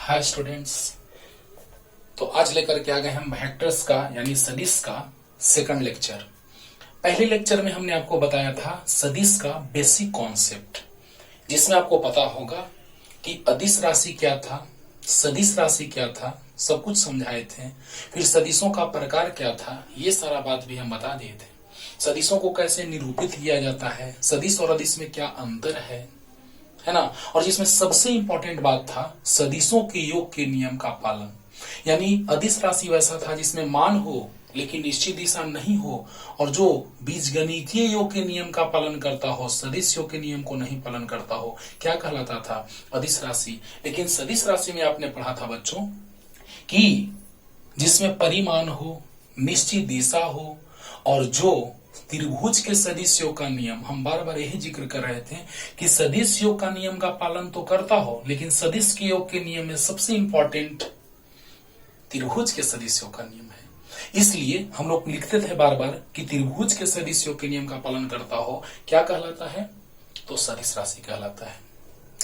Hi students. तो आज लेकर के आ गए हम वेक्टर्स का यानी सदिश का सेकंड लेक्चर। पहले लेक्चर में हमने आपको बताया था सदिश का बेसिक कॉन्सेप्ट, जिसमें आपको पता होगा कि अदिश राशि क्या था, सदिश राशि क्या था, सब कुछ समझाए थे। फिर सदिशों का प्रकार क्या था, ये सारा बात भी हम बता दिए थे। सदिशों को कैसे निरूपित किया जाता है, सदिश और अदिश में क्या अंतर है ना। और जिसमें सबसे इंपॉर्टेंट बात था सदिशों के योग के नियम का पालन। यानी अदिश राशि वैसा था जिसमें मान हो लेकिन निश्चित दिशा नहीं हो, और जो बीजगणितीय योग के नियम का पालन करता हो, सदिश योग के नियम को नहीं पालन करता हो, क्या कहलाता था? अदिश राशि। लेकिन सदिश राशि में आपने पढ़ा था बच्चों कि जिसमें परिमाण हो, निश्चित दिशा हो, और जो त्रिभुज के सदिश योग का नियम, हम बार बार यही जिक्र कर रहे थे कि सदिश योग का नियम का पालन तो करता हो, लेकिन सदिश के योग के नियम में सबसे इंपॉर्टेंट त्रिभुज के सदिश योग का नियम है। इसलिए हम लोग लिखते थे बार बार कि त्रिभुज के सदिश योग के नियम का पालन करता हो, क्या कहलाता है? तो सदिश राशि कहलाता है।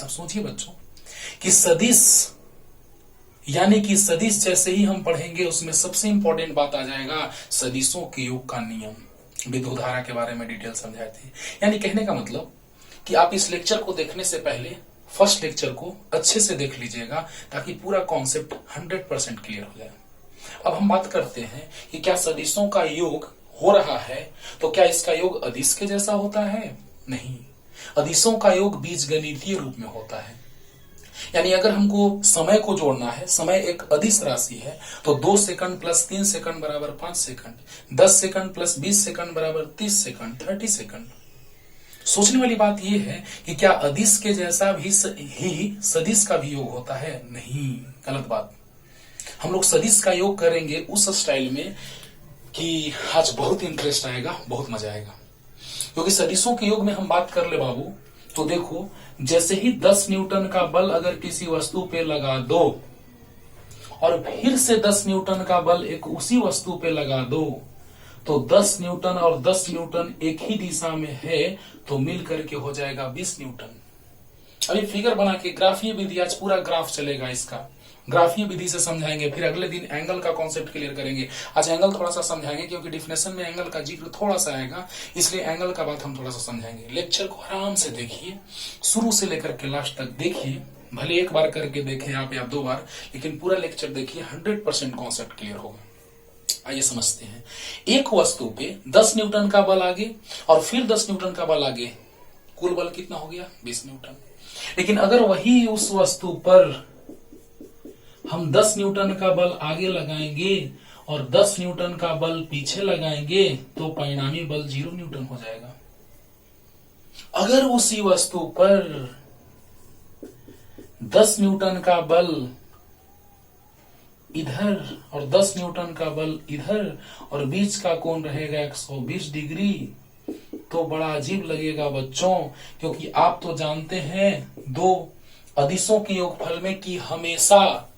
अब सोचिए बच्चों कि सदिश यानी कि सदिश जैसे ही हम पढ़ेंगे उसमें सबसे इंपॉर्टेंट बात आ जाएगा सदिशों के योग का नियम। विद्युत धारा के बारे में डिटेल समझाए थे। यानी कहने का मतलब कि आप इस लेक्चर को देखने से पहले फर्स्ट लेक्चर को अच्छे से देख लीजिएगा ताकि पूरा कॉन्सेप्ट 100% क्लियर हो जाए। अब हम बात करते हैं कि क्या सदिशों का योग हो रहा है, तो क्या इसका योग अदिश के जैसा होता है? नहीं, अदिशों का योग बीजगणितीय रूप में होता है। यानी अगर हमको समय को जोड़ना है, समय एक अदिश राशि है, तो 2 सेकंड प्लस 3 सेकंड बराबर 5 सेकंड, 10 सेकंड प्लस 20 सेकंड बराबर 30 सेकंड, 30 सेकंड। सोचने वाली बात यह है कि क्या अदिश के जैसा भी ही सदिश का भी योग होता है? नहीं, गलत बात। हम लोग सदिश का योग करेंगे उस स्टाइल में कि आज बहुत इंटरेस्ट आएगा, बहुत मजा आएगा। क्योंकि सदिशों के योग में हम बात कर ले बाबू, तो देखो जैसे ही 10 न्यूटन का बल अगर किसी वस्तु पे लगा दो और फिर से 10 न्यूटन का बल एक उसी वस्तु पे लगा दो, तो 10 न्यूटन और 10 न्यूटन एक ही दिशा में है तो मिल करके हो जाएगा 20 न्यूटन। अभी फिगर बना के ग्राफीय विधि, आज पूरा ग्राफ चलेगा इसका, ग्राफीय विधि से समझाएंगे। फिर अगले दिन एंगल का कॉन्सेप्ट क्लियर करेंगे। आज एंगल थोड़ा सा समझाएंगे क्योंकि डिफिनेशन में एंगल का जिक्र थोड़ा सा आएगा, इसलिए एंगल का बात हम थोड़ा सा समझाएंगे। लेक्चर को आराम से देखिए, शुरू से लेकर के लास्ट तक देखिए। भले एक बार करके देखें आप या 2 बार, लेकिन पूरा लेक्चर देखिए, 100% कॉन्सेप्ट क्लियर होगा। आइए समझते हैं। एक वस्तु पे 10 न्यूटन का बल आगे और फिर 10 न्यूटन का बल आगे, कुल बल कितना हो गया? 20 न्यूटन। लेकिन अगर वही उस वस्तु पर हम 10 न्यूटन का बल आगे लगाएंगे और 10 न्यूटन का बल पीछे लगाएंगे तो परिणामी बल 0 न्यूटन हो जाएगा। अगर उसी वस्तु पर 10 न्यूटन का बल इधर और 10 न्यूटन का बल इधर और बीच का कोण रहेगा 120 डिग्री, तो बड़ा अजीब लगेगा बच्चों, क्योंकि आप तो जानते हैं 2 अदिशों के योगफल में कि हमेशा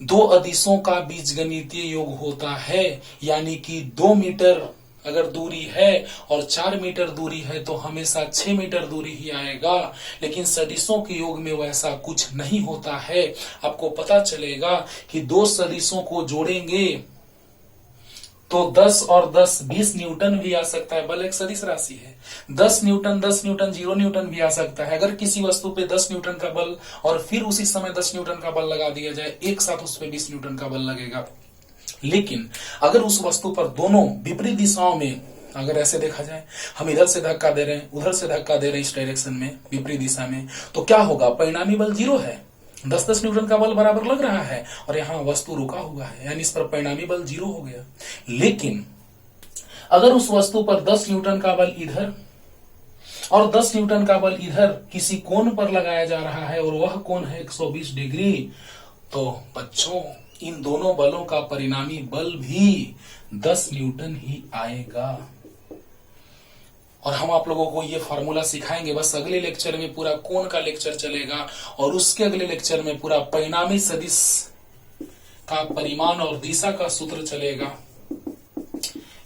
2 अदिशों का बीजगणितीय योग होता है। यानी कि 2 मीटर अगर दूरी है और 4 मीटर दूरी है तो हमेशा 6 मीटर दूरी ही आएगा। लेकिन सदिशों के योग में वैसा कुछ नहीं होता है। आपको पता चलेगा कि 2 सदिशों को जोड़ेंगे तो 10 और 10 20 न्यूटन भी आ सकता है। बल एक सदिश राशि है। 10 न्यूटन 0 न्यूटन भी आ सकता है। अगर किसी वस्तु पे 10 न्यूटन का बल और फिर उसी समय 10 न्यूटन का बल लगा दिया जाए, एक साथ उस पे 20 न्यूटन का बल लगेगा। लेकिन अगर उस वस्तु पर दोनों विपरीत दिशाओं में, अगर ऐसे देखा जाए, हम इधर से धक्का दे रहे हैं, उधर से धक्का दे रहे हैं, इस डायरेक्शन में विपरीत दिशा में, तो क्या होगा? परिणामी बल 0 है। 10-10 न्यूटन का बल बराबर लग रहा है और यहाँ वस्तु रुका हुआ है, यानी इस पर परिणामी बल 0 हो गया। लेकिन अगर उस वस्तु पर 10 न्यूटन का बल इधर और 10 न्यूटन का बल इधर किसी कोण पर लगाया जा रहा है और वह कोण है 120 डिग्री, तो बच्चों इन दोनों बलों का परिणामी बल भी 10 न्यूटन ही आएगा। और हम आप लोगों को ये फॉर्मूला सिखाएंगे। बस अगले लेक्चर में पूरा कोण का लेक्चर चलेगा और उसके अगले लेक्चर में पूरा परिणामी सदिश का परिमाण और दिशा का सूत्र चलेगा।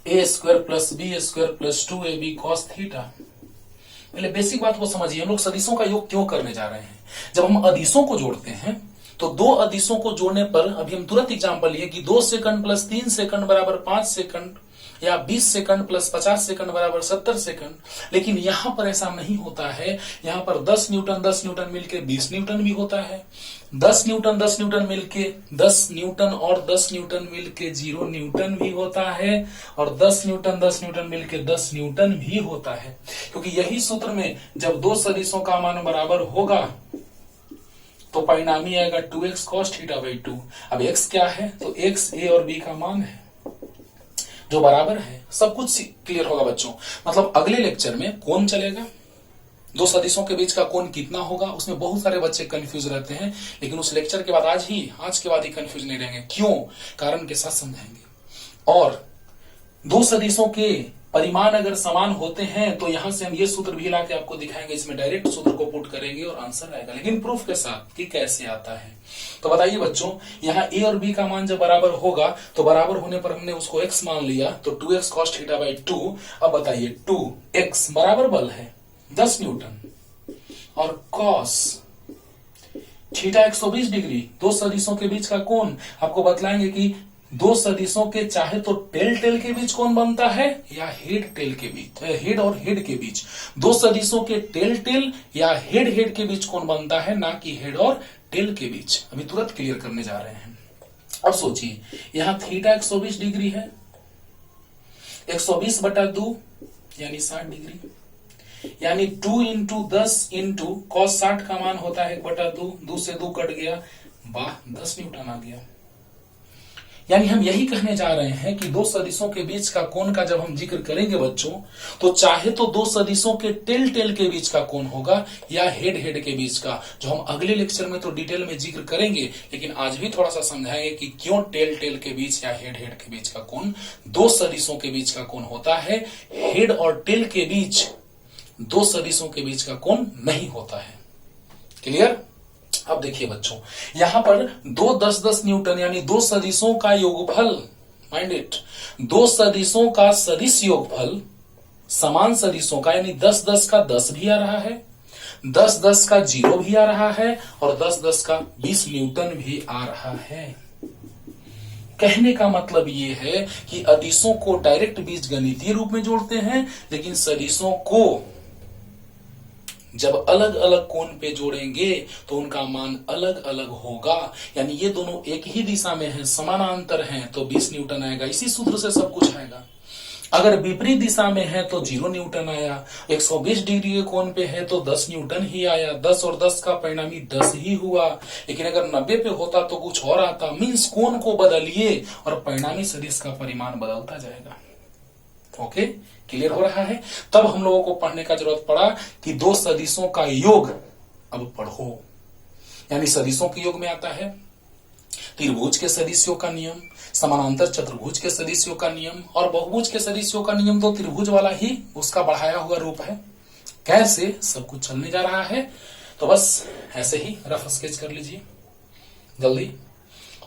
a² + b² + 2ab cos theta. पहले बेसिक बात को समझिए, हम लोग सदिशों का योग क्यों करने जा रहे हैं। जब हम अदिशों को जोड़ते हैं तो दो अदिशों को जोड़ने पर अभी हम तुरंत एग्जांपल लिए कि 2 सेकंड प्लस 3 सेकंड बराबर 5 सेकंड या 20 सेकंड प्लस 50 सेकंड बराबर 70 सेकंड। लेकिन यहां पर ऐसा नहीं होता है। यहां पर 10 न्यूटन मिलके 20 न्यूटन भी होता है, 10 न्यूटन मिलके 10 न्यूटन और 10 न्यूटन मिलके 0 न्यूटन भी होता है, और 10 न्यूटन मिलके 10 न्यूटन भी होता है। क्योंकि यही सूत्र में जब दो सदिशों का मान बराबर होगा तो परिणामी आएगा 2x cos थीटा बाई 2। अब x क्या है? तो x a और b का मान है जो बराबर है। सब कुछ क्लियर होगा बच्चों। मतलब अगले लेक्चर में कोण चलेगा, दो सदिशों के बीच का कोण कितना होगा, उसमें बहुत सारे बच्चे कंफ्यूज रहते हैं। लेकिन उस लेक्चर के बाद आज के बाद ही कंफ्यूज नहीं रहेंगे। क्यों? कारण के साथ समझाएंगे। और दो सदिशों के परिमाण अगर समान होते हैं तो यहां से हम ये सूत्र भी लाके आपको दिखाएंगे। इसमें डायरेक्ट सूत्र को पुट करेंगे और आंसर आएगा, लेकिन प्रूफ के साथ कि कैसे आता है। तो बताइए बच्चों, यहाँ a और b का मान जब बराबर होगा तो बराबर होने पर हमने उसको x मान लिया, तो 2x cos थीटा बाई 2। अब बताइए 2x बराबर बल है 10 न्यूटन और cos थीटा 120 डिग्री, दो सदिशों के बीच का कोण आपको बतलाएंगे कि दो सदिशों के चाहे तो टेल के बीच कौन बनता है या हेड के बीच, हेड और हेड के बीच। दो सदिशों के टेल या हेड के बीच कौन बनता है, ना कि हेड और टेल के बीच। अभी तुरंत क्लियर करने जा रहे हैं। अब सोचिए, यहां थीटा 120 डिग्री है, 120/2 यानी 60 डिग्री, यानी 2 इंटू 10 इंटू कॉस 60 का मान होता है 1/2, 2 से 2 कट गया, 10 न्यूटन आ गया। यानी हम यही कहने जा रहे हैं कि दो सदिशों के बीच का कोण का जब हम जिक्र करेंगे बच्चों, तो चाहे तो दो सदिशों के टेल के बीच का कोण होगा या हेड के बीच का, जो हम अगले लेक्चर में तो डिटेल में जिक्र करेंगे, लेकिन आज भी थोड़ा सा समझाएंगे कि क्यों टेल के बीच या हेड के बीच का कोण दो सदिशों के बीच का कोण होता है, हेड और टेल के बीच दो सदिशों के बीच का कोण नहीं होता है। क्लियर? अब देखिए बच्चों, यहां पर दो 10-10 न्यूटन यानी दो सदिशों का योगफल, माइंड इट, दो सदिशों का सदिश योगफल समान सदिशों का, यानी 10-10 का 10 भी आ रहा है, 10-10 का 0 भी आ रहा है, और 10-10 का 20 न्यूटन भी आ रहा है। कहने का मतलब ये है कि अदिशों को डायरेक्ट बीजगणितीय रूप में जोड़ते हैं, लेकिन सदिशों को जब अलग अलग कोण पे जोड़ेंगे तो उनका मान अलग अलग होगा। यानी ये दोनों एक ही दिशा में हैं, समानांतर हैं, तो 20 न्यूटन आएगा। इसी सूत्र से सब कुछ आएगा। अगर विपरीत दिशा में है तो 0 न्यूटन आया, 120 डिग्री के कोण पे है तो 10 न्यूटन ही आया, 10 और 10 का परिणामी 10 ही हुआ। लेकिन अगर 90 पे होता तो कुछ और आता। मीन्स कोण को बदलिए और परिणामी सदिश का परिमाण बदलता जाएगा। ओके, क्लियर हो रहा है? तब हम लोगों को पढ़ने का जरूरत पड़ा कि दो सदिशों का योग अब पढ़ो। यानी सदिशों के योग में आता है त्रिभुज के सदिशों का नियम, समानांतर चतुर्भुज के सदिशों का नियम, और बहुभुज के सदिशों का नियम तो त्रिभुज वाला ही उसका बढ़ाया हुआ रूप है। कैसे सब कुछ चलने जा रहा है, तो बस ऐसे ही रफ स्केच कर लीजिए जल्दी।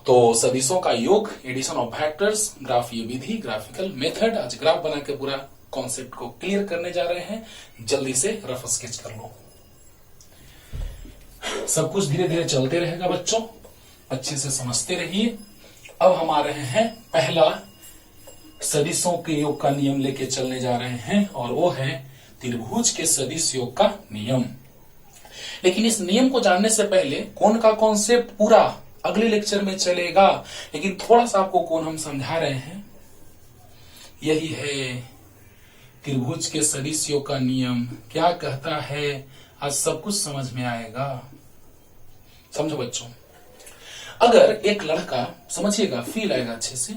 तो सदिशों का योग, एडिशन ऑफ वेक्टर्स, ग्राफीय विधि, ग्राफिकल मेथड, आज ग्राफ बना के पूरा कॉन्सेप्ट को क्लियर करने जा रहे हैं। जल्दी से रफ स्केच कर लो। सब कुछ धीरे धीरे चलते रहेगा बच्चों, अच्छे से समझते रहिए। अब हम आ रहे हैं पहला सदिशों के योग का नियम लेके चलने जा रहे हैं, और वो है त्रिभुज के सदिश योग का नियम। लेकिन इस नियम को जानने से पहले कोण का कॉन्सेप्ट पूरा अगले लेक्चर में चलेगा, लेकिन थोड़ा सा आपको कोण हम समझा रहे हैं। यही है त्रिभुज के सदिशों का नियम क्या कहता है, आज सब कुछ समझ में आएगा। समझो बच्चों, अगर एक लड़का, समझिएगा, फील आएगा अच्छे से,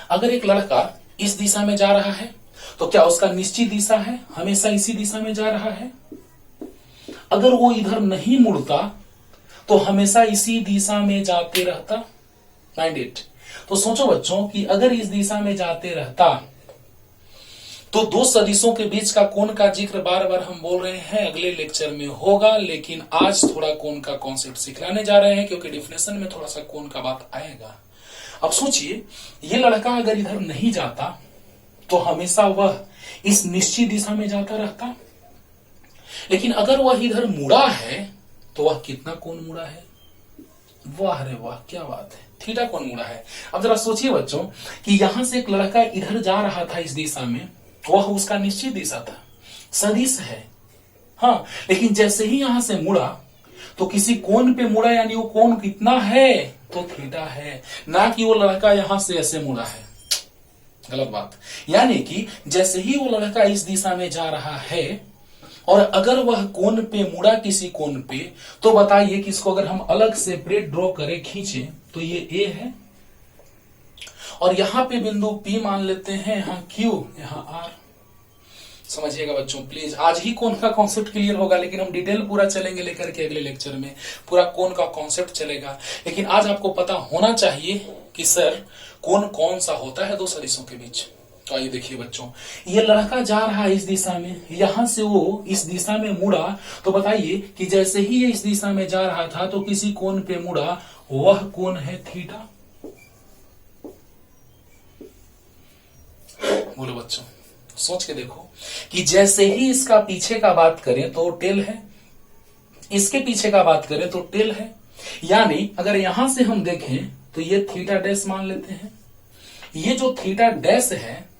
अगर एक लड़का इस दिशा में जा रहा है तो क्या उसका निश्चित दिशा है, हमेशा इसी दिशा में जा रहा है? अगर वो इधर नहीं मुड़ता तो हमेशा इसी दिशा में जाते रहता। Mind it. तो सोचो बच्चों कि अगर इस दिशा में जाते रहता तो दो सदिशों के बीच का कोण का जिक्र बार बार हम बोल रहे हैं, अगले लेक्चर में होगा, लेकिन आज थोड़ा कोण का कॉन्सेप्ट सिखलाने जा रहे हैं, क्योंकि डिफिनेशन में थोड़ा सा कोण का बात आएगा। अब सोचिए, ये लड़का अगर इधर नहीं जाता तो हमेशा वह इस निश्चित दिशा में जाता रहता, लेकिन अगर वह इधर मुड़ा है तो वह कितना कोण मुड़ा है? वाह रे वाह, क्या बात है, थीटा कोण मुड़ा है। अब जरा सोचिए बच्चों कि यहां से एक लड़का इधर जा रहा था इस दिशा में, वह उसका निश्चित दिशा था, सदिश है, हाँ, लेकिन जैसे ही यहां से मुड़ा तो किसी कोण पे मुड़ा, यानी वो कोण कितना है? तो थीटा है, ना कि वो लड़का यहां से ऐसे मुड़ा है। गलत बात। यानी कि जैसे ही वो लड़का इस दिशा में जा रहा है और अगर वह कोण पे मुड़ा किसी कोण पे, तो बताइए कि इसको अगर हम अलग सेपरेट ड्रॉ करें, खींचे, तो ये ए है और यहां पे बिंदु P मान लेते हैं, यहां Q, यहां R। समझिएगा बच्चों प्लीज, आज ही कोण का कॉन्सेप्ट क्लियर होगा, लेकिन हम डिटेल पूरा चलेंगे लेकर के अगले लेक्चर में, पूरा कोण का कॉन्सेप्ट चलेगा। लेकिन आज आपको पता होना चाहिए कि सर कोण कौन सा होता है दो सदिशों के बीच। तो आइए देखिए बच्चों, ये लड़का जा रहा है इस दिशा में, यहां से वो इस दिशा में मुड़ा, तो बताइए कि जैसे ही ये इस दिशा में जा रहा था तो किसी कोण पे मुड़ा, वह कोण है थीटा। बोलो बच्चों, सोच के देखो कि जैसे ही इसका पीछे का बात करें तो टेल है, इसके पीछे का बात करें तो टेल है, यानी अगर यहां से हम देखें तो ये थीटा डैश मान लेते हैं। ये जो थीटा डैश है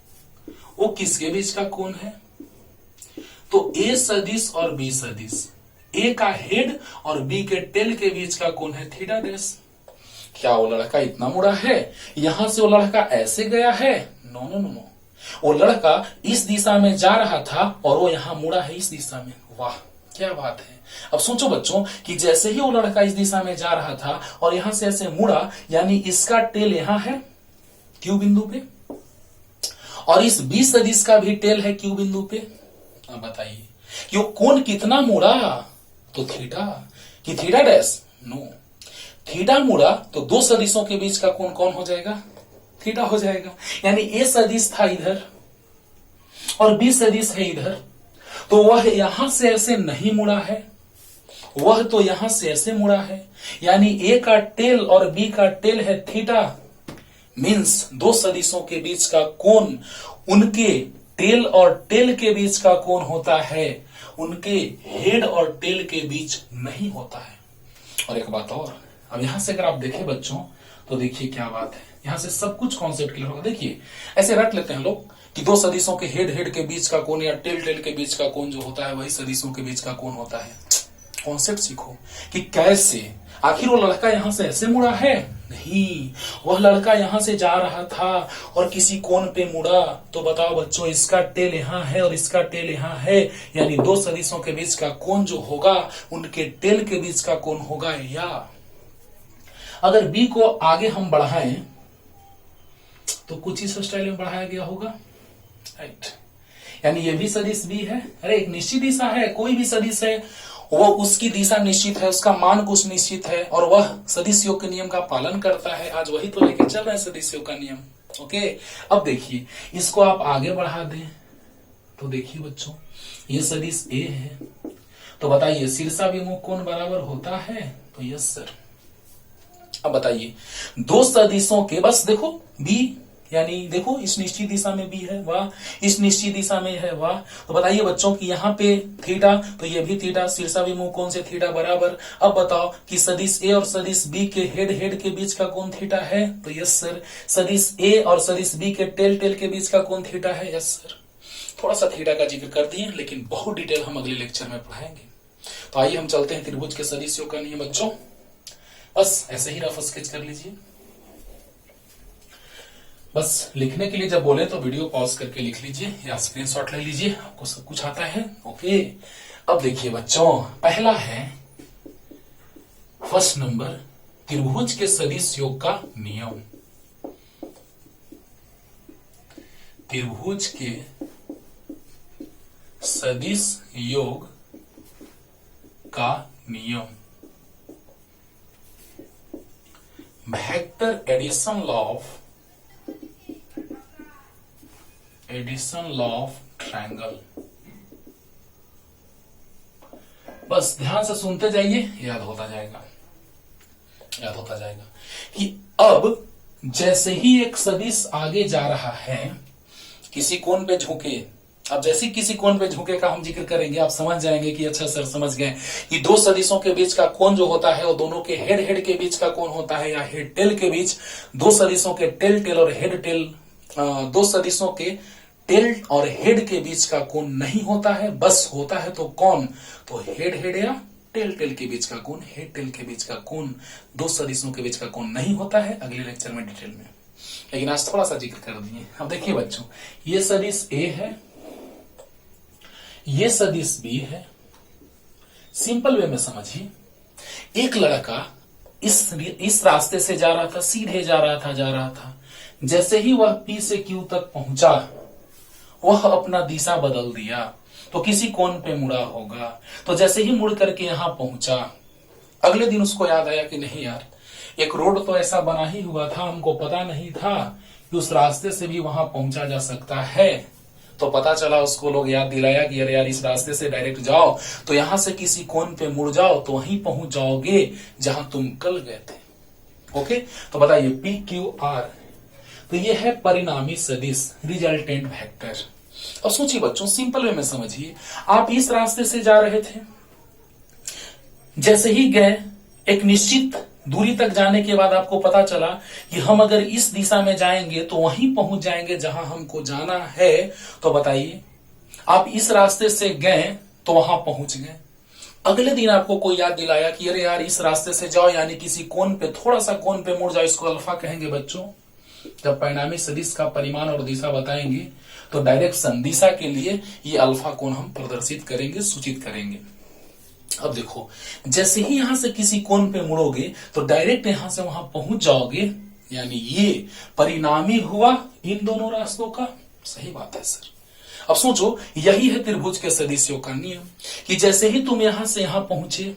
वो किसके बीच का कोण है? तो ए सदिश और बी सदिश, ए का हेड और बी के टेल के बीच का कोण है थीटा डैश। क्या वो लड़का इतना मुड़ा है? यहां से वो लड़का ऐसे गया है? नो नो नो नो, वो लड़का इस दिशा में जा रहा था और वो यहां मुड़ा है इस दिशा में। वाह क्या बात है। अब सोचो बच्चों कि जैसे ही वो लड़का इस दिशा में जा रहा था और यहां से ऐसे मुड़ा, यानी इसका टेल यहां है क्यू बिंदु पे, और इस बी सदिश का भी टेल है क्यू बिंदु पे। अब बताइए कि वो कोण कितना मुड़ा? तो थीटा, कि थीटा डैश? नो, थीटा मुड़ा तो दो सदिशों के बीच का कोण कौन हो जाएगा? थीटा हो जाएगा। यानी ए सदिश था इधर और बी सदिश है इधर, तो वह यहां से ऐसे नहीं मुड़ा है, वह तो यहां से ऐसे मुड़ा है, यानी ए का टेल और बी का टेल है थीटा। मीन्स दो सदिशों के बीच का कोण उनके टेल और टेल के बीच का कोण होता है, उनके हेड और टेल के बीच नहीं होता है। और एक बात और, अब यहां से अगर आप देखें बच्चों तो देखिए क्या बात है, यहां से सब कुछ कॉन्सेप्ट क्लियर होगा। देखिए ऐसे रट लेते हैं लोग कि दो सदिशों के हेड के बीच का कोण या टेल के बीच का कोण जो होता है वही सदिशों के बीच का कोण होता है। कॉन्सेप्ट सीखो कि कैसे, आखिर वो लड़का यहां से ऐसे मुड़ा है? नहीं, वह लड़का यहां से जा रहा था और किसी कोण पे मुड़ा, तो बताओ बच्चों इसका टेल यहां है और इसका टेल यहां है, यानी दो सदिशों के बीच का कोण जो होगा उनके टेल के बीच का कोण होगा। या अगर बी को आगे हम बढ़ाएं तो कुछ इस स्टाइल में बढ़ाया गया होगा, राइट। यानी ये भी सदिश बी है, अरे एक निश्चित दिशा है, कोई भी सदिश है वो उसकी दिशा निश्चित है, उसका मान कुछ निश्चित है और वह सदिश योग के नियम का पालन करता है। आज वही तो लेके चल रहे हैं सदिश योग का नियम। ओके, अब देखिए इसको आप आगे बढ़ा दें तो देखिए बच्चों ये सदिश ए है, तो बताइए शीर्षाभिमुख कोण बराबर होता है? तो यस सर। अब बताइए दो सदिशों के, बस देखो बी, यानी देखो इस निश्चित दिशा में बी है, वाह, इस निश्चित दिशा में है, वाह। तो बताइए बच्चों कि यहाँ पे थीटा, तो ये भी थीटा, शीर्षाभिमुख कोण से थीटा बराबर। अब बताओ कि सदिश ए और सदिश बी के हेड के बीच का कोण थीटा है? तो यस सर। सदिश ए और सदिश बी के टेल के बीच का कोण थीटा है? Yes sir. थोड़ा सा थीटा का जिक्र कर दिए, लेकिन बहुत डिटेल हम अगले लेक्चर में पढ़ाएंगे। तो आइए हम चलते हैं त्रिभुज के सदिश योग का नियम बच्चों। बस ऐसे ही रफ स्केच कर लीजिए। बस लिखने के लिए जब बोले तो वीडियो पॉज करके लिख लीजिए या स्क्रीनशॉट ले लीजिए, आपको सब कुछ आता है। ओके, अब देखिए बच्चों, पहला है फर्स्ट नंबर त्रिभुज के सदिश योग का नियम। त्रिभुज के सदिश योग का नियम, vector addition law of triangle. बस ध्यान से सुनते जाइए, याद होता जाएगा कि अब जैसे ही एक सदिश आगे जा रहा है किसी कोण पे झुके, अब जैसे किसी कोण पे झुके का हम जिक्र करेंगे, आप समझ जाएंगे कि अच्छा सर समझ गए कि दो सदिशों के बीच का कोण जो होता है वो दोनों के हेड हेड के बीच का कोण होता है, या हेड टेल के बीच। दो सदिशों के टेल टेल और हेड टेल, दो सदिशों के टेल और हेड के बीच का कोण नहीं होता है, बस होता है तो कौन, तो हेड हेड या टेल टेल के बीच का कोण, हेड टेल के बीच का कोण, दो सदिशों के बीच का कोण नहीं होता है। अगले लेक्चर में डिटेल में, लेकिन आज थोड़ा सा जिक्र कर दिए। अब देखिए बच्चों, ये सदिश ए है, ये सदिश बी है। सिंपल वे में समझिए, एक लड़का इस रास्ते से जा रहा था, सीधे जा रहा था। जैसे ही वह पी से क्यू तक पहुंचा, वह अपना दिशा बदल दिया तो किसी कोण पे मुड़ा होगा। तो जैसे ही मुड़ करके यहां पहुंचा, अगले दिन उसको याद आया कि नहीं यार, एक रोड तो ऐसा बना ही हुआ था, हमको पता नहीं था कि उस रास्ते से भी वहां पहुंचा जा सकता है। तो पता चला, उसको लोग याद दिलाया कि अरे यार इस रास्ते से डायरेक्ट जाओ तो यहां से किसी कोण पे मुड़ जाओ तो वहीं पहुंच जाओगे जहां तुम कल गए थे। ओके, तो बताइए पी क्यू आर, तो ये है परिणामी सदिश, रिजल्टेंट वेक्टर। अब सोचिए बच्चों, सिंपल वे में समझिए, आप इस रास्ते से जा रहे थे, जैसे ही गए एक निश्चित दूरी तक जाने के बाद आपको पता चला कि हम अगर इस दिशा में जाएंगे तो वहीं पहुंच जाएंगे जहां हमको जाना है। तो बताइए, आप इस रास्ते से गए तो वहां पहुंच गए। अगले दिन आपको कोई याद दिलाया कि अरे यार इस रास्ते से जाओ, यानी किसी कोण पे, थोड़ा सा कोण पे मुड़ जाओ, इसको अल्फा कहेंगे बच्चों। जब परिणामी सदिश का परिमाण और दिशा बताएंगे तो डायरेक्शन दिशा के लिए ये अल्फा कोण हम प्रदर्शित करेंगे, सूचित करेंगे। अब देखो, जैसे ही यहां से किसी कोण पे मुड़ोगे तो डायरेक्ट यहां से वहां पहुंच जाओगे, यानी ये परिणामी हुआ इन दोनों रास्तों का। सही बात है सर। अब सोचो, यही है त्रिभुज के सदिशों का नियम कि जैसे ही तुम यहां से यहां पहुंचे,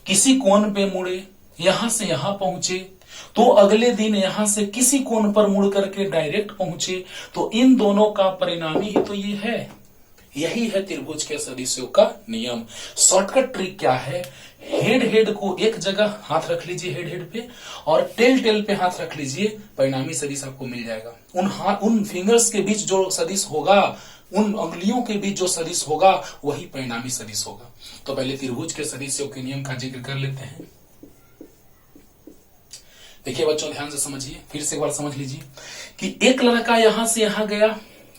किसी कोण पे मुड़े, यहां से यहां पहुंचे, तो अगले दिन यहां से किसी कोण पर मुड़ करके डायरेक्ट पहुंचे, तो इन दोनों का परिणामी ही तो ये है। यही है त्रिभुज के सदिशों का नियम। शॉर्टकट ट्रिक क्या है, हेड हेड को एक जगह हाथ रख लीजिए हेड हेड पे, और टेल टेल पे हाथ रख लीजिए, परिणामी सदिश आपको मिल जाएगा। उन फिंगर्स के बीच जो सदिश होगा, उन उंगलियों के बीच जो सदिश होगा, वही परिणामी सदिश होगा। तो पहले त्रिभुज के सदिशों के नियम का जिक्र कर लेते हैं। देखिए बच्चों, ध्यान से समझिए, फिर से एक बार समझ लीजिए कि एक लड़का यहां से यहां गया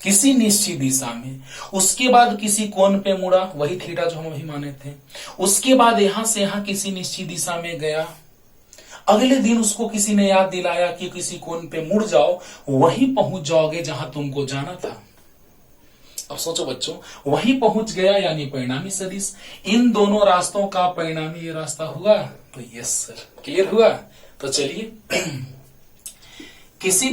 किसी निश्चित दिशा में, उसके बाद किसी कोण पे मुड़ा, वही थीटा जो हम अभी माने थे, उसके बाद यहां से यहां किसी निश्चित दिशा में गया। अगले दिन उसको किसी ने याद दिलाया कि किसी कोण पे मुड़ जाओ, वहीं पहुंच जाओगे जहां तुमको जाना था। अब सोचो बच्चों, वहीं पहुंच गया यानी परिणामी सदिश। इन दोनों रास्तों का परिणामी ये रास्ता हुआ। तो यस सर, क्लियर हुआ। तो चलिए, किसी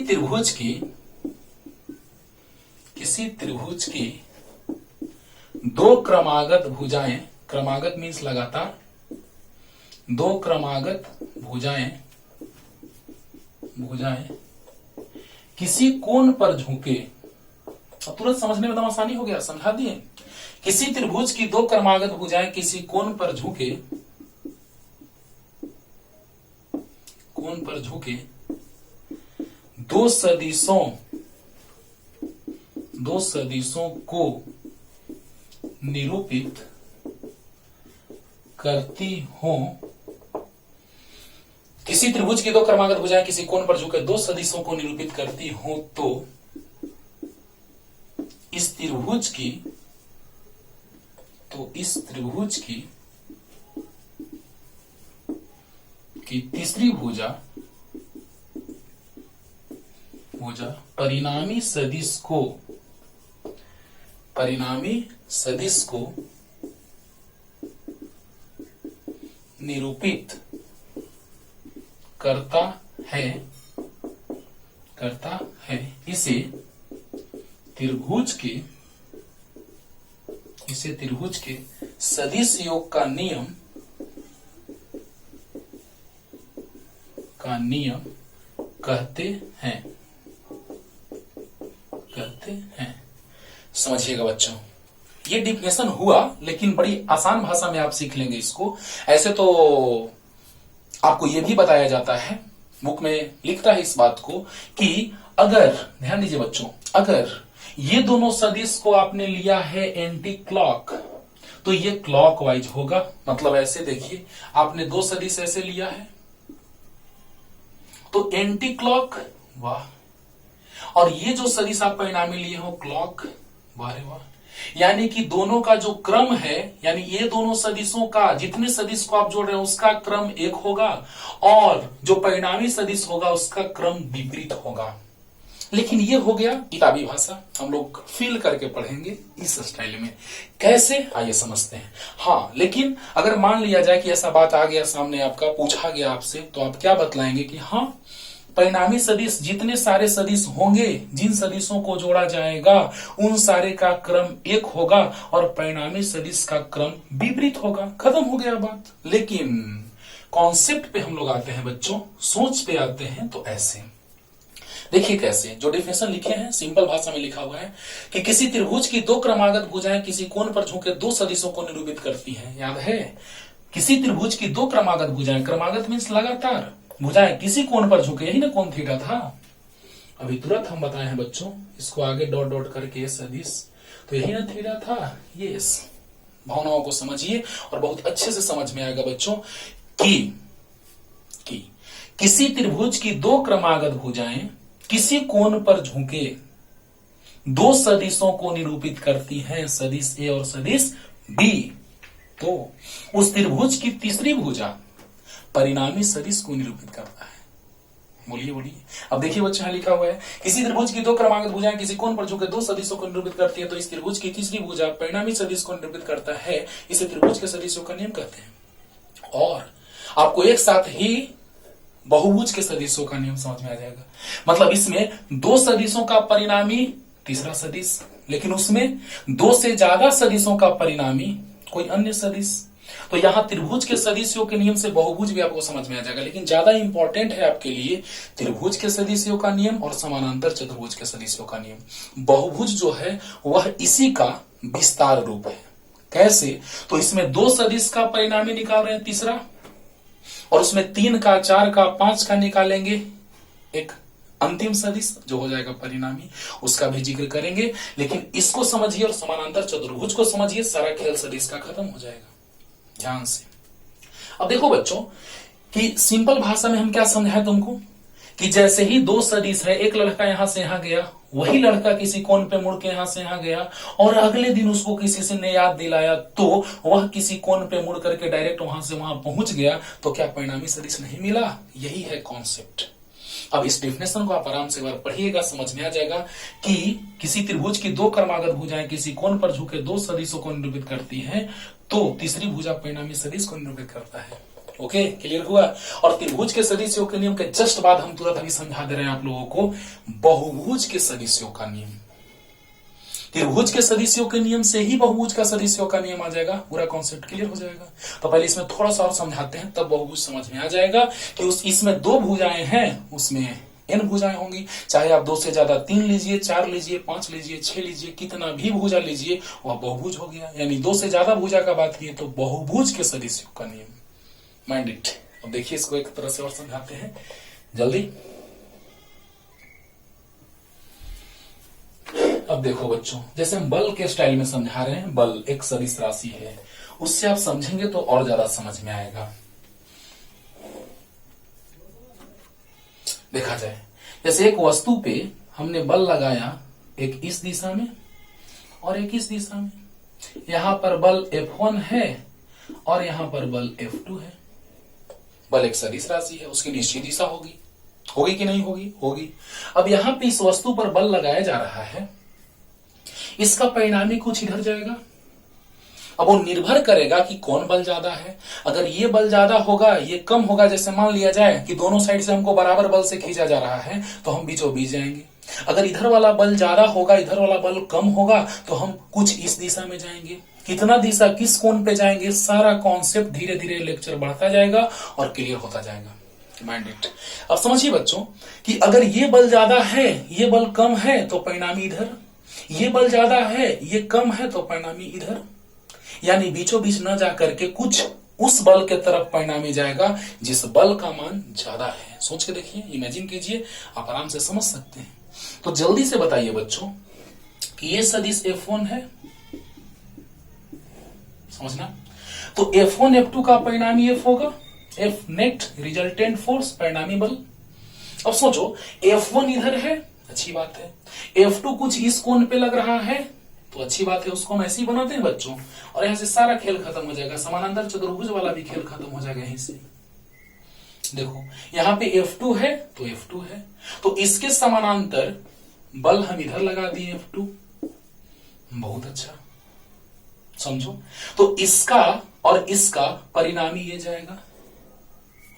त्रिभुज की दो क्रमागत भुजाएं, क्रमागत मीन्स लगातार, दो क्रमागत भुजाएं किसी कोण पर झुके। अब तुरंत समझने में एकदम आसानी हो गया, समझा दिए। किसी त्रिभुज की दो क्रमागत भुजाएं किसी कोण पर झुके, दो सदिशों को निरूपित करती हो। किसी त्रिभुज की दो क्रमागत भुजाएं किसी कोण पर झुके दो सदिशों को निरूपित करती हो, तो इस त्रिभुज की तीसरी भुजा परिणामी सदिश को निरूपित करता है। इसे त्रिभुज के सदिश योग का नियम कहते हैं। समझिएगा बच्चों, ये डिफिनेशन हुआ, लेकिन बड़ी आसान भाषा में आप सीख लेंगे इसको। ऐसे तो आपको ये भी बताया जाता है, बुक में लिखता है इस बात को कि अगर, ध्यान दीजिए बच्चों, अगर ये दोनों सदिश को आपने लिया है एंटी क्लॉक, तो ये क्लॉकवाइज होगा। मतलब ऐसे देखिए, आपने दो सदिश ऐसे लिया है तो एंटी क्लॉक, वाह, और ये जो सदिश आप परिणामी लिए हो क्लॉक, वाह रे वाह। यानी कि दोनों का जो क्रम है, यानी ये दोनों सदिशों का, जितने सदिश को आप जोड़ रहे हैं उसका क्रम एक होगा और जो परिणामी सदिश होगा उसका क्रम विपरीत होगा। लेकिन ये हो गया किताबी भाषा, हम लोग फील करके पढ़ेंगे इस स्टाइल में। कैसे, आइए समझते हैं। हाँ, लेकिन अगर मान लिया जाए कि ऐसा बात आ गया सामने, आपका पूछा गया आपसे, तो आप क्या बतलाएंगे कि हाँ, परिणामी सदिश, जितने सारे सदिश होंगे, जिन सदिशों को जोड़ा जाएगा उन सारे का क्रम एक होगा और परिणामी सदिश का क्रम विपरीत होगा। खत्म हो गया बात। लेकिन कॉन्सेप्ट पे हम लोग आते हैं बच्चों, सोच पे आते हैं, तो ऐसे देखिए कैसे। जो डेफिनेशन लिखे हैं सिंपल भाषा में लिखा हुआ है कि किसी त्रिभुज की दो क्रमागत भुजाएं किसी कोण पर झुके दो सदिशों को निरूपित करती हैं। याद है, किसी त्रिभुज की दो क्रमागत भुजाएं, क्रमागत मीन्स लगातार, भुजाएं किसी कोण पर झुके, यही ना कोण थीटा था। अभी तुरंत हम बताए हैं बच्चों, इसको आगे डॉट डॉट करके सदिश, तो यही ना थीटा था। ये भावनाओं को समझिए और बहुत अच्छे से समझ में आएगा बच्चों कि किसी त्रिभुज की दो क्रमागत भुजाएं किसी कोण पर झुके दो सदिशों को निरूपित करती हैं, सदिश ए और सदिश बी। तो उस त्रिभुज की तीसरी भुजा परिणामी सदिश को निरूपित करता है। बोलिए बोलिए। अब देखिए बच्चा लिखा हुआ है, किसी त्रिभुज की दो क्रमागत भुजाएं किसी कोण पर झुके दो सदिशों को निरूपित करती है, तो इस त्रिभुज की तीसरी भुजा परिणामी सदिश को निरूपित करता है। इसे त्रिभुज के सदिशों का नियम कहते हैं। और आपको एक साथ ही बहुभुज के सदिशों का नियम समझ में आ जाएगा। मतलब इसमें दो सदिशों का परिणामी तीसरा सदिश, लेकिन उसमें दो से ज्यादा सदिशों का परिणामी कोई अन्य सदिश। तो यहां त्रिभुज के सदिशों के नियम से बहुभुज भी आपको समझ में आ जाएगा। लेकिन ज्यादा इंपॉर्टेंट है आपके लिए त्रिभुज के सदिशों का नियम और समानांतर चतुर्भुज के सदिशों का नियम। बहुभुज जो है वह इसी का विस्तार रूप है। कैसे, तो इसमें दो सदिश का परिणामी निकाल रहे हैं तीसरा, और उसमें 3 का 4 का 5 का निकालेंगे एक अंतिम सदिश जो हो जाएगा परिणामी, उसका भी जिक्र करेंगे। लेकिन इसको समझिए और समानांतर चतुर्भुज को समझिए, सारा खेल सदिश का खत्म हो जाएगा। ध्यान से अब देखो बच्चों कि सिंपल भाषा में हम क्या समझाए तुमको कि जैसे ही दो सदिश है, एक लड़का यहां से यहां गया, वही लड़का किसी कोण पे मुड़ के यहां से यहां गया और अगले दिन उसको किसी से ने याद दिलाया, तो वह किसी कोण पे मुड़ करके डायरेक्ट वहां से वहां पहुंच गया, तो क्या परिणामी सदिश नहीं मिला? यही है कॉन्सेप्ट। अब इस डेफिनेशन को आप आराम से एक बार पढ़िएगा, समझ में आ जाएगा कि किसी त्रिभुज की दो क्रमागत भुजाएं किसी कोण पर झुके दो सदिशों को निरूपित करती हैं, तो तीसरी भुजा परिणामी सदिश को निरूपित करता है। ओके, क्लियर हुआ। और त्रिभुज के सदिशों के नियम के जस्ट बाद हम तुरंत अभी समझा दे रहे हैं आप लोगों को बहुभुज के सदिशों का नियम। त्रिभुज के सदिशों के नियम से ही बहुभुज का सदिशों का नियम आ जाएगा, पूरा कॉन्सेप्ट क्लियर हो जाएगा। तो पहले इसमें थोड़ा सा और समझाते हैं, तब बहुभुज समझ में आ जाएगा कि इसमें दो भुजाएं हैं, उसमें n भुजाएं होंगी। चाहे आप दो से ज्यादा 3 लीजिए, 4 लीजिए, 5 लीजिए, 6 लीजिए, कितना भी भुजा लीजिए वह बहुभुज हो गया। यानी दो से ज्यादा भुजा का बात किए तो बहुभुज के सदिशों का नियम। Mind it. अब देखिए इसको एक तरह से और समझाते हैं जल्दी। अब देखो बच्चों, जैसे हम बल के स्टाइल में समझा रहे हैं, बल एक सदिश राशि है, उससे आप समझेंगे तो और ज्यादा समझ में आएगा। देखा जाए जैसे एक वस्तु पे हमने बल लगाया, एक इस दिशा में और एक इस दिशा में। यहां पर बल F1 है और यहां पर बल F2 है। बल एक सदिश राशि है, उसकी निश्चित दिशा होगी, होगी कि नहीं होगी? होगी। अब यहां पे इस वस्तु पर बल लगाया जा रहा है, इसका परिणामी कुछ इधर जाएगा। अब वो निर्भर करेगा कि कौन बल ज्यादा है। अगर ये बल ज्यादा होगा, ये कम होगा, जैसे मान लिया जाए कि दोनों साइड से हमको बराबर बल से खींचा जा रहा है, तो हम बीचों बीच जाएंगे। अगर इधर वाला बल ज्यादा होगा, इधर वाला बल कम होगा, तो हम कुछ इस दिशा में जाएंगे। कितना दिशा, किस कोण पे जाएंगे, सारा कॉन्सेप्ट धीरे धीरे लेक्चर बढ़ता जाएगा और क्लियर होता जाएगा। Mind it. अब समझिए बच्चों कि अगर ये बल ज्यादा है, ये बल कम है, तो परिणामी इधर। ये बल ज्यादा है, ये कम है, तो परिणामी इधर। यानी बीचों बीच न जाकर के कुछ उस बल के तरफ परिणामी जाएगा जिस बल का मान ज्यादा है। सोच के देखिए, इमेजिन कीजिए, आप आराम से समझ सकते हैं। तो जल्दी से बताइए बच्चों कि ये सदिश F1 है, समझना। तो F1 F2 का परिणामी F होगा, F नेट रिजल्टेंट फोर्स, परिणामी बल। अब सोचो F1 इधर है, अच्छी बात है, F2 कुछ इस कोण पे लग रहा है तो अच्छी बात है, उसको हम ऐसे ही बनाते हैं बच्चों, और यहां से सारा खेल खत्म हो जाएगा, समानांतर चतुर्भुज वाला भी खेल खत्म हो जाएगा यहीं से। देखो यहां पे F2 है तो F2 है, तो इसके समानांतर बल हम इधर लगा दिए F2, बहुत अच्छा, समझो। तो इसका और इसका परिणामी ये जाएगा।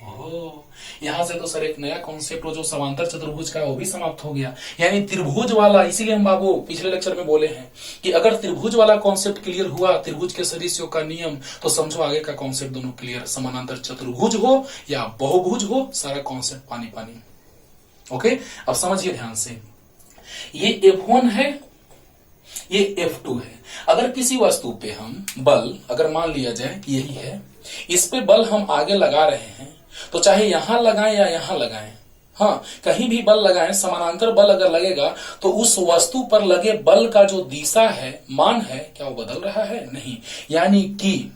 ओह, यहां से तो सर एक नया कॉन्सेप्ट, जो समांतर चतुर्भुज का वो भी समाप्त हो गया, यानी त्रिभुज वाला। इसीलिए हम बाबू पिछले लेक्चर में बोले हैं कि अगर त्रिभुज वाला कॉन्सेप्ट क्लियर हुआ, त्रिभुज के सदिशों का नियम, तो समझो आगे का कॉन्सेप्ट दोनों क्लियर। समानांतर चतुर्भुज हो या बहुभुज हो, सारा कॉन्सेप्ट पानी पानी। ओके, अब समझिए ध्यान से, ये F1 है, ये F2 है। अगर किसी वस्तु पे हम बल, अगर मान लिया जाए कि यही है, इस पे बल हम आगे लगा रहे हैं, तो चाहे यहां लगाएं या यहां लगाएं, हाँ कहीं भी बल लगाएं, समानांतर बल अगर लगेगा तो उस वस्तु पर लगे बल का जो दिशा है, मान है, क्या वो बदल रहा है? नहीं। यानी कि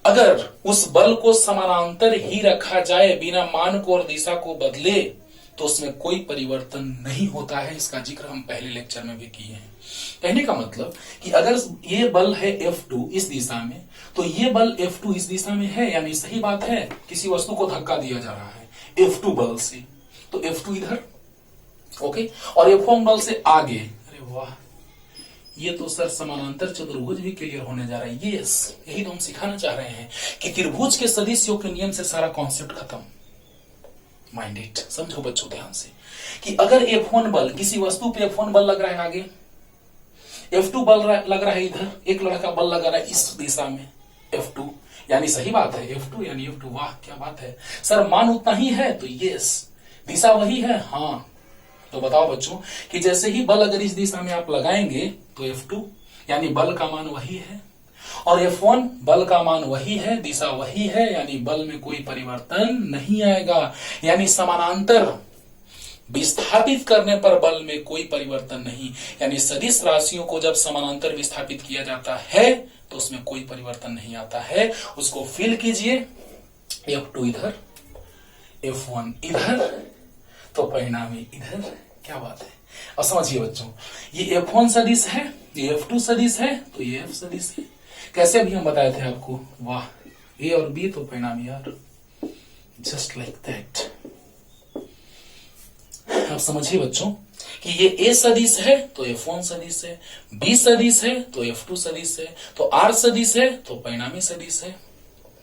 अगर उस बल को समानांतर ही रखा जाए, बिना मान को और दिशा को बदले, तो उसमें कोई परिवर्तन नहीं होता है। इसका जिक्र हम पहले लेक्चर में भी किए हैं। कहने का मतलब कि अगर ये बल है F2 इस दिशा में, तो ये बल F2 इस दिशा में है, यानी सही बात है, किसी वस्तु को धक्का दिया जा रहा है F2 बल से, तो F2 इधर, ओके, और F1 बल से आगे। अरे वाह, ये तो सर समानांतर चतुर्भुज भी क्लियर होने जा रहा है। यस, यही तो हम सिखाना चाह रहे हैं कि त्रिभुज के सदिशों के नियम से सारा कॉन्सेप्ट खत्म। माइंड इट, समझो बच्चों ध्यान से, कि अगर F1 बल, किसी वस्तु पे F1 बल लग रहा है आगे, F2 बल लग रहा है इधर, एक लड़का बल लगा रहा है इस दिशा में F2, यानी सही बात है F2 यानी F2। वाह क्या बात है सर, मान उतना ही है तो यस, दिशा वही है, हाँ। तो बताओ बच्चों कि जैसे ही बल अगर इस दिशा में आप लगाएंगे तो F2 यानी बल का मान वही है, और F1 बल का मान वही है, दिशा वही है, यानी बल में कोई परिवर्तन नहीं आएगा। यानी समानांतर विस्थापित करने पर बल में कोई परिवर्तन नहीं, यानी सदिश राशियों को जब समानांतर विस्थापित किया जाता है तो उसमें कोई परिवर्तन नहीं आता है। उसको फिल कीजिए, F2 इधर, F1 इधर, तो परिणामी इधर। क्या बात है। अब समझिए बच्चों, ये F1 सदिश है, ये F2 सदिश है, तो ये F सदिश है। कैसे अभी हम बताए थे आपको, वाह, A और B तो परिणामी यार, जस्ट लाइक दैट। अब समझिए बच्चों कि ये A सदिश है तो F1 सदिश है, B सदिश है तो F2 सदिश है, तो R सदिश है तो परिणामी सदिश है।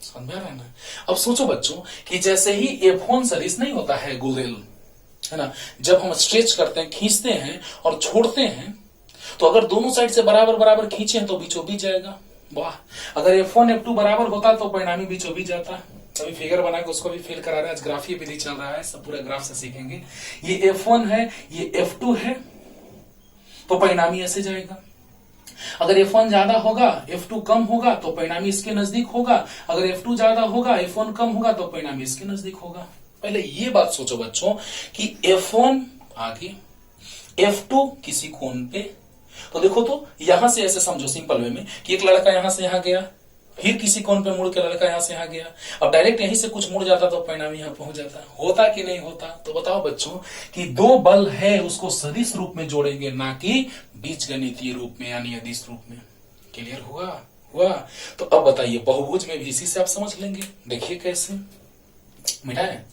समझ में आ रहा है ना। अब सोचो बच्चों कि जैसे ही F1 सदिश नहीं होता है गुलरेल, है ना, जब हम स्ट्रेच करते हैं, खींचते हैं और छोड़ते हैं, तो अगर दोनों साइड से बराबर बराबर खींचे तो बीचों बीच जाएगा। वाह, अगर F1 F2 बराबर होता तो परिणामी बीचों बीच जाता। अभी फिगर बना के उसको भी फिल करा रहे हैं, आज ग्राफी विधि चल रहा है, सब पूरा ग्राफ से सीखेंगे। ये F1 है, ये F2 है, तो परिणामी ऐसे जाएगा। अगर F1 ज्यादा होगा, F2 कम होगा, तो परिणामी इसके नजदीक होगा। अगर F2 ज्यादा होगा, F1 कम होगा, तो परिणामी इसके नजदीक होगा। पहले ये बात सोचो बच्चों कि F1 आगे, F2 किसी कोण पे, तो देखो तो यहां से ऐसे समझो सिंपल वे में कि एक लड़का यहां से यहां गया, फिर किसी कोण पे मुड़ के लड़का यहां से यहां गया। अब डायरेक्ट यहीं से कुछ मुड़ जाता तो परिणामी यहां पहुंच जाता। होता कि नहीं होता? तो बताओ बच्चों कि दो बल है, उसको सदिश रूप में जोड़ेंगे, ना कि बीजगणितीय रूप में यानी अदिश रूप में। क्लियर हुआ? तो अब बताइए बहुभुज में भी इसी से आप समझ लेंगे। देखिए कैसे मिटा है,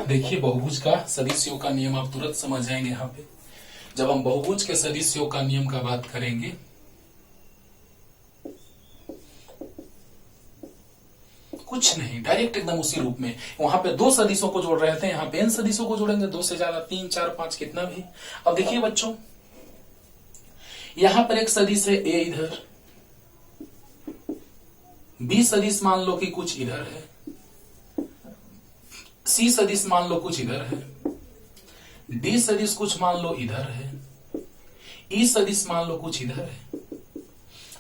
देखिए बहुभुज का सदिशों का नियम आप तुरंत समझ जाएंगे। यहां पे जब हम बहुभुज के सदिशों का नियम का बात करेंगे, कुछ नहीं, डायरेक्ट एकदम उसी रूप में। वहां पे दो सदिशों को जोड़ रहे थे, यहाँ पे n सदिशों को जोड़ेंगे, दो से ज्यादा, 3 4 5 कितना भी। अब देखिए बच्चों, यहां पर एक सदिश है a इधर, b सदिश मान लो कि कुछ इधर है, c सदिश मान लो कुछ इधर है, d सदिश कुछ मान लो इधर है, e सदिश मान लो कुछ इधर है।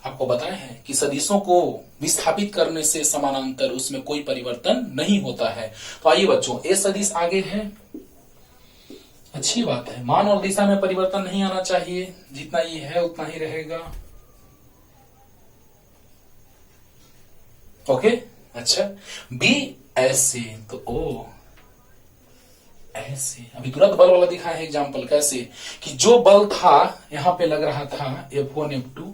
आपको बताया है कि सदिशों को विस्थापित करने से समानांतर उसमें कोई परिवर्तन नहीं होता है। तो आइए बच्चों, ए सदिश आगे है, अच्छी बात है। मान और दिशा में परिवर्तन नहीं आना चाहिए, जितना ये है उतना ही रहेगा। ओके, अच्छा। बी ऐसे, तो ओ ऐसे। अभी तुरंत बल वाला दिखा है एग्जाम्पल, कैसे कि जो बल था यहां पे लग रहा था F1 F2,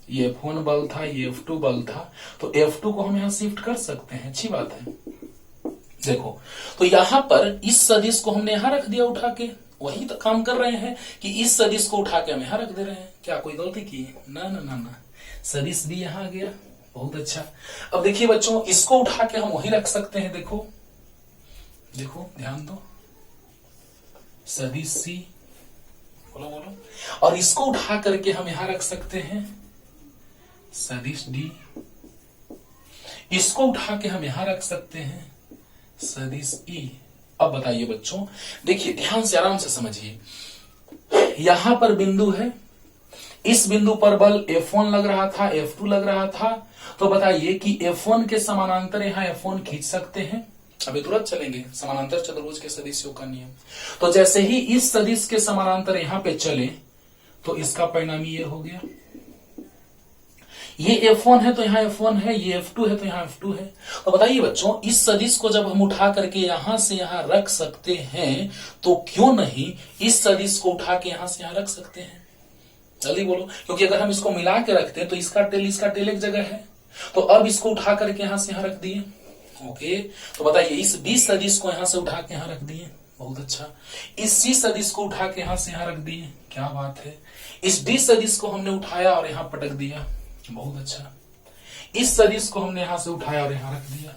ये F1 बल था, ये F2 बल था, तो F2 को हम यहां शिफ्ट कर सकते हैं। अच्छी बात है। देखो, तो यहां पर इस सदिश को हमने यहां रख दिया उठा के, वही तो काम कर रहे हैं कि इस सदिश को उठा के हम यहां रख दे रहे हैं। क्या कोई गलती की? ना ना ना ना, सदिश भी यहां आ गया। बहुत अच्छा। अब देखिए बच्चों, इसको उठा के हम वही रख सकते हैं। देखो देखो, ध्यान दो, सदिश सी, बोलो बोलो, और इसको उठा करके हम यहां रख सकते हैं सदिश डी, इसको उठा के हम यहां रख सकते हैं सदिश ई। अब बताइए बच्चों, देखिए ध्यान से आराम से समझिए, यहां पर बिंदु है, इस बिंदु पर बल F1 लग रहा था, F2 लग रहा था, तो बताइए कि F1 के समानांतर यहां F1 खींच सकते हैं। अभी तुरंत चलेंगे, समानांतर चतुर्भुज के सदिशों का नियम। तो जैसे ही इस सदिश के समानांतर यहां पे चले तो इसका परिणामी ये हो गया। ये F1 है तो यहां F1 है, ये F2 है तो यहां F2 है। तो बताइए बच्चों, इस सदिश को जब हम उठा करके यहां से यहां रख सकते हैं, तो क्यों नहीं इस सदिश को उठा के यहां से यहां रख सकते हैं? जल्दी बोलो, क्योंकि अगर हम इसको मिला के रखते हैं तो इसका टेल एक जगह है, तो अब इसको उठा करके यहां से यहां रख दिए। ओके, तो बताइए, इस बी सदिश को यहां से उठा के यहां रख दिए। बहुत अच्छा। इस सी सदिश को उठा के यहां से यहां रख दिए। क्या बात है। इस डी सदिश को हमने उठाया और यहां पटक दिया। बहुत अच्छा। इस सदिश को हमने यहां से उठाया और यहां रख दिया।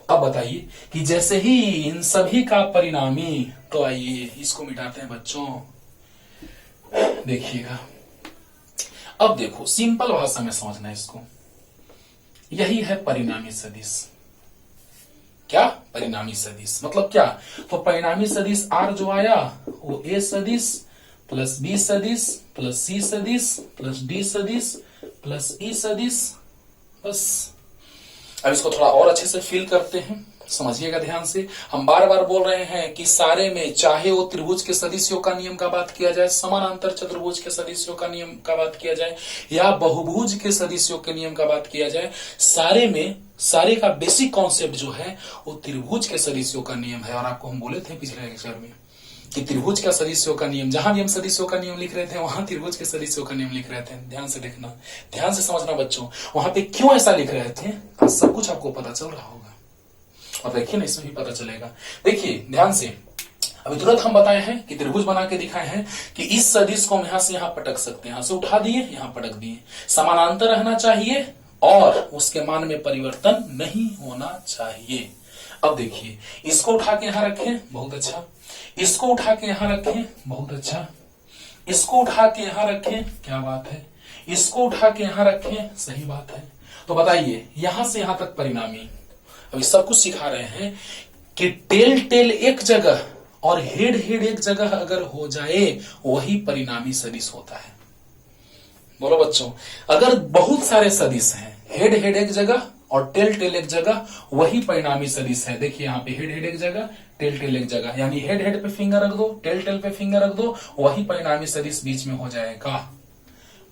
अब बताइए कि जैसे ही इन सभी का परिणामी, तो आइए इसको मिटाते हैं बच्चों। देखिएगा, अब देखो, सिंपल भाषा में समझना है इसको। यही है परिणामी सदिश। क्या? परिणामी सदिश मतलब क्या? तो परिणामी सदिश R जो आया वो A सदिश प्लस B सदिश प्लस C सदिश प्लस D सदिश प्लस E सदिश। बस। अब इसको थोड़ा और अच्छे से फील करते हैं, समझिएगा ध्यान से। हम बार बार बोल रहे हैं कि सारे में, चाहे वो त्रिभुज के सदिशों का नियम का बात किया जाए, समानांतर चतुर्भुज के सदिशों का नियम का बात किया जाए, या बहुभुज के सदिशों के नियम का बात किया जाए, सारे में सारे का बेसिक कॉन्सेप्ट जो है वो त्रिभुज के सदिशों का नियम है। और आपको हम बोले थे पिछले लेक्चर में कि त्रिभुज का सदिशों का नियम, जहां भी हम सदिशों का नियम लिख रहे थे वहां त्रिभुज के सदिशों का नियम लिख रहे थे। ध्यान से देखना, ध्यान से समझना बच्चों, वहां पे क्यों ऐसा लिख रहे थे, आज सब कुछ आपको पता चल रहा होगा। और देखिए ना, इसमें भी पता चलेगा। देखिए ध्यान से, अभी तुरंत हम बताए हैं कि त्रिभुज बना के दिखाए हैं कि इस सदिश को हम यहां से यहां पटक सकते हैं, यहां से उठा दिए, यहां पटक दिए। समानांतर रहना चाहिए और उसके मान में परिवर्तन नहीं होना चाहिए। अब देखिए, इसको उठा के यहां रखें, बहुत अच्छा। इसको उठा के यहां रखें, बहुत अच्छा। इसको उठा के यहां रखें, क्या बात है। इसको उठा के यहां रखें, सही बात है। तो बताइए, यहां से यहां तक परिणामी। अभी सब कुछ सिखा रहे हैं कि टेल एक जगह और हेड एक जगह अगर हो जाए, वही परिणामी सदिश होता है। बोलो बच्चों, अगर बहुत सारे सदिश हैं, हेड एक जगह और टेल एक जगह, वही परिणामी सदिश है। देखिए यहाँ पे हेड एक जगह, टेल एक जगह, यानी हेड पे फिंगर रख दो, टेल पे फिंगर रख दो, वही परिणामी सदिश बीच में हो जाएगा।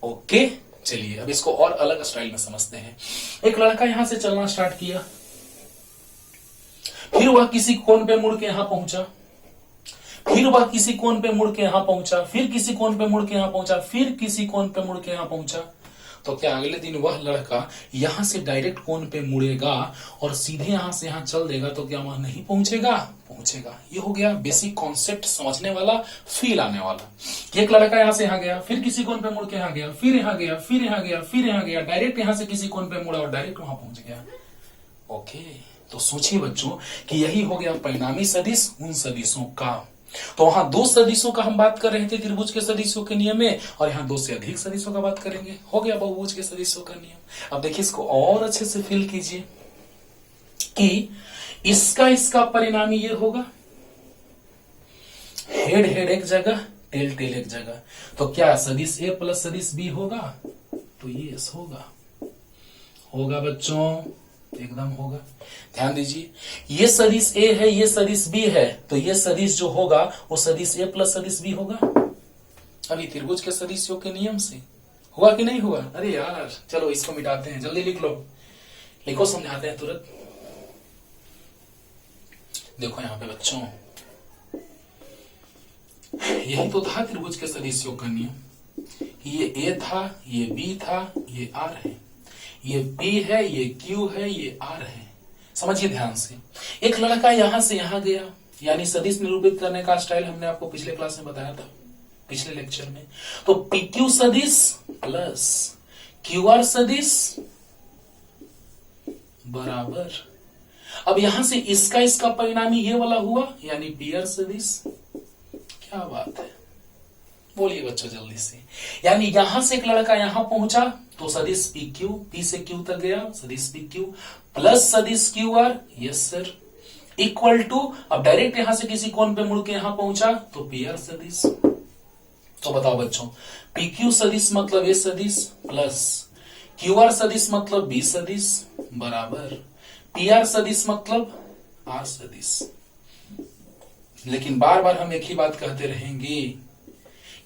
ओके, चलिए अब इसको और अलग स्टाइल में समझते हैं। एक लड़का यहां से चलना स्टार्ट किया, फिर वह किसी कोण पे मुड़ के यहां पहुंचा, फिर वह किसी कोण पे मुड़ के यहां पहुंचा, फिर किसी कोण पे मुड़ के यहां पहुंचा, फिर किसी कोण पे मुड़ के यहां पहुंचा। तो क्या अगले दिन वह लड़का यहां से डायरेक्ट कोण पे मुड़ेगा और सीधे यहां से यहां चल देगा, तो क्या वहां नहीं पहुंचेगा? पहुंचेगा। ये हो गया बेसिक कॉन्सेप्ट समझने वाला, फील आने वाला। एक लड़का यहां से यहां गया, फिर किसी कोण पे मुड़ के यहां गया, फिर यहां गया, फिर यहां गया, फिर यहां गया, डायरेक्ट यहां से किसी कोण पे मुड़ा और डायरेक्ट वहां पहुंच गया। ओके, तो सोचिए बच्चों कि यही हो गया परिणामी सदिश उन सदिशों का। तो वहां दो सदिशों का हम बात कर रहे थे त्रिभुज के सदिशों के नियम में, और यहां दो से अधिक सदिशों का बात करेंगे। हो गया बहुभुज के सदिशों का नियम। अब देखिए, इसको और अच्छे से फील कीजिए कि इसका परिणामी ये होगा, हेड एक जगह, टेल एक जगह। तो क्या सदिश ए प्लस सदिश बी होगा? तो ये होगा बच्चों। एकदम होगा। ध्यान दीजिए, ये सदिश ए है, ये सदिश बी है, तो ये सदिश जो होगा वो सदिश ए प्लस सदिश बी होगा। अभी त्रिभुज के सदिश योग के नियम से हुआ कि नहीं हुआ? अरे यार चलो इसको मिटाते हैं, जल्दी लिख लो, लिखो, समझाते हैं तुरंत। देखो यहां पे बच्चों, यही तो था त्रिभुज के सदिश योग का नियम। ये ए था, ये बी था, ये आर है, ये P है, ये Q है, ये R है। समझिए ध्यान से, एक लड़का यहां से यहां गया, यानी सदिश निरूपित करने का स्टाइल हमने आपको पिछले क्लास में बताया था, पिछले लेक्चर में। तो PQ सदिश प्लस QR सदिश बराबर, अब यहां से इसका परिणामी ये वाला हुआ, यानी PR सदिश। क्या बात है, बोलिए बच्चों जल्दी से। यानी यहां से एक लड़का यहां पहुंचा तो सदिश PQ, P से Q तक गया, सदिश PQ प्लस सदिश QR, yes sir, equal to, अब डायरेक्ट यहां से किसी कोण पे मुड़ के यहां पहुंचा तो PR सदिश। तो बताओ बच्चों, PQ सदिश मतलब A सदिश प्लस QR सदिश मतलब B सदिश बराबर PR सदिश मतलब R सदिश। लेकिन बार बार हम एक ही बात कहते रहेंगे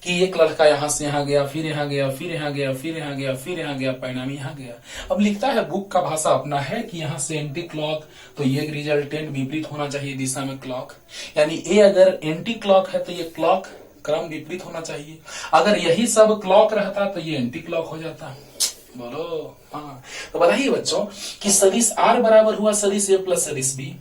कि एक लड़का यहां से यहां गया, फिर यहां गया, फिर यहां गया, फिर यहां गया, फिर यहां गया, परिणामी यहां गया। अब लिखता है, बुक का भाषा अपना है कि यहां से एंटी क्लॉक, तो ये रिजल्टेंट विपरीत होना चाहिए दिशा में क्लॉक, यानी ए अगर एंटी क्लॉक है तो ये क्लॉक क्रम विपरीत होना चाहिए। अगर यही सब क्लॉक रहता तो ये एंटी क्लॉक हो जाता। बोलो हाँ। तो बताइए बच्चों कि सदिश आर बराबर हुआ सदिश ए प्लस सदिश बी,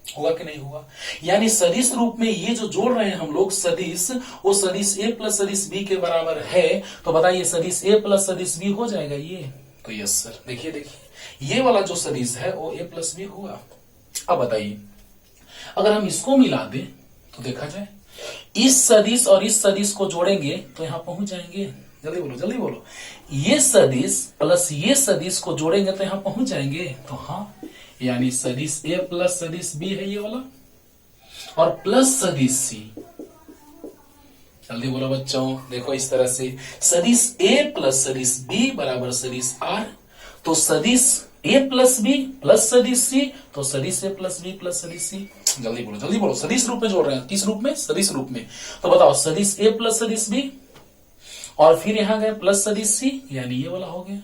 हुआ कि नहीं हुआ? यानी सदिश रूप में ये जो जोड़ रहे हैं हम लोग सदिश, वो सदिश ए प्लस सदिश बी के बराबर है। तो बताइए सदिश ए प्लस सदिश बी हो जाएगा ये? तो यस सर। देखिए देखिए, ये वाला जो सदिश है वो ए प्लस बी हुआ। अब बताइए, अगर हम इसको मिला दें तो देखा जाए, इस सदिश और इस सदिश को जोड़ेंगे तो यहां पहुंच जाएंगे। जल्दी बोलो जल्दी बोलो, ये सदिश प्लस ये सदिश को जोड़ेंगे तो यहां पहुंच जाएंगे। तो हाँ, यानी सदिश ए प्लस सदिश बी है ये वाला, और प्लस सदिश सी। जल्दी बोलो बच्चों, देखो इस तरह से सदिश ए प्लस सदिश बी बराबर सदिश आर, तो सदिश ए प्लस बी प्लस सदिश सी, तो सदिश ए प्लस बी प्लस सदिश सी। जल्दी बोलो, सदिश रूप में जोड़ रहे हैं, किस रूप में? सदिश रूप में। तो बताओ, सदिश ए प्लस सदिश बी और फिर यहां गए प्लस सदिश सी, यानी ये वाला हो गया।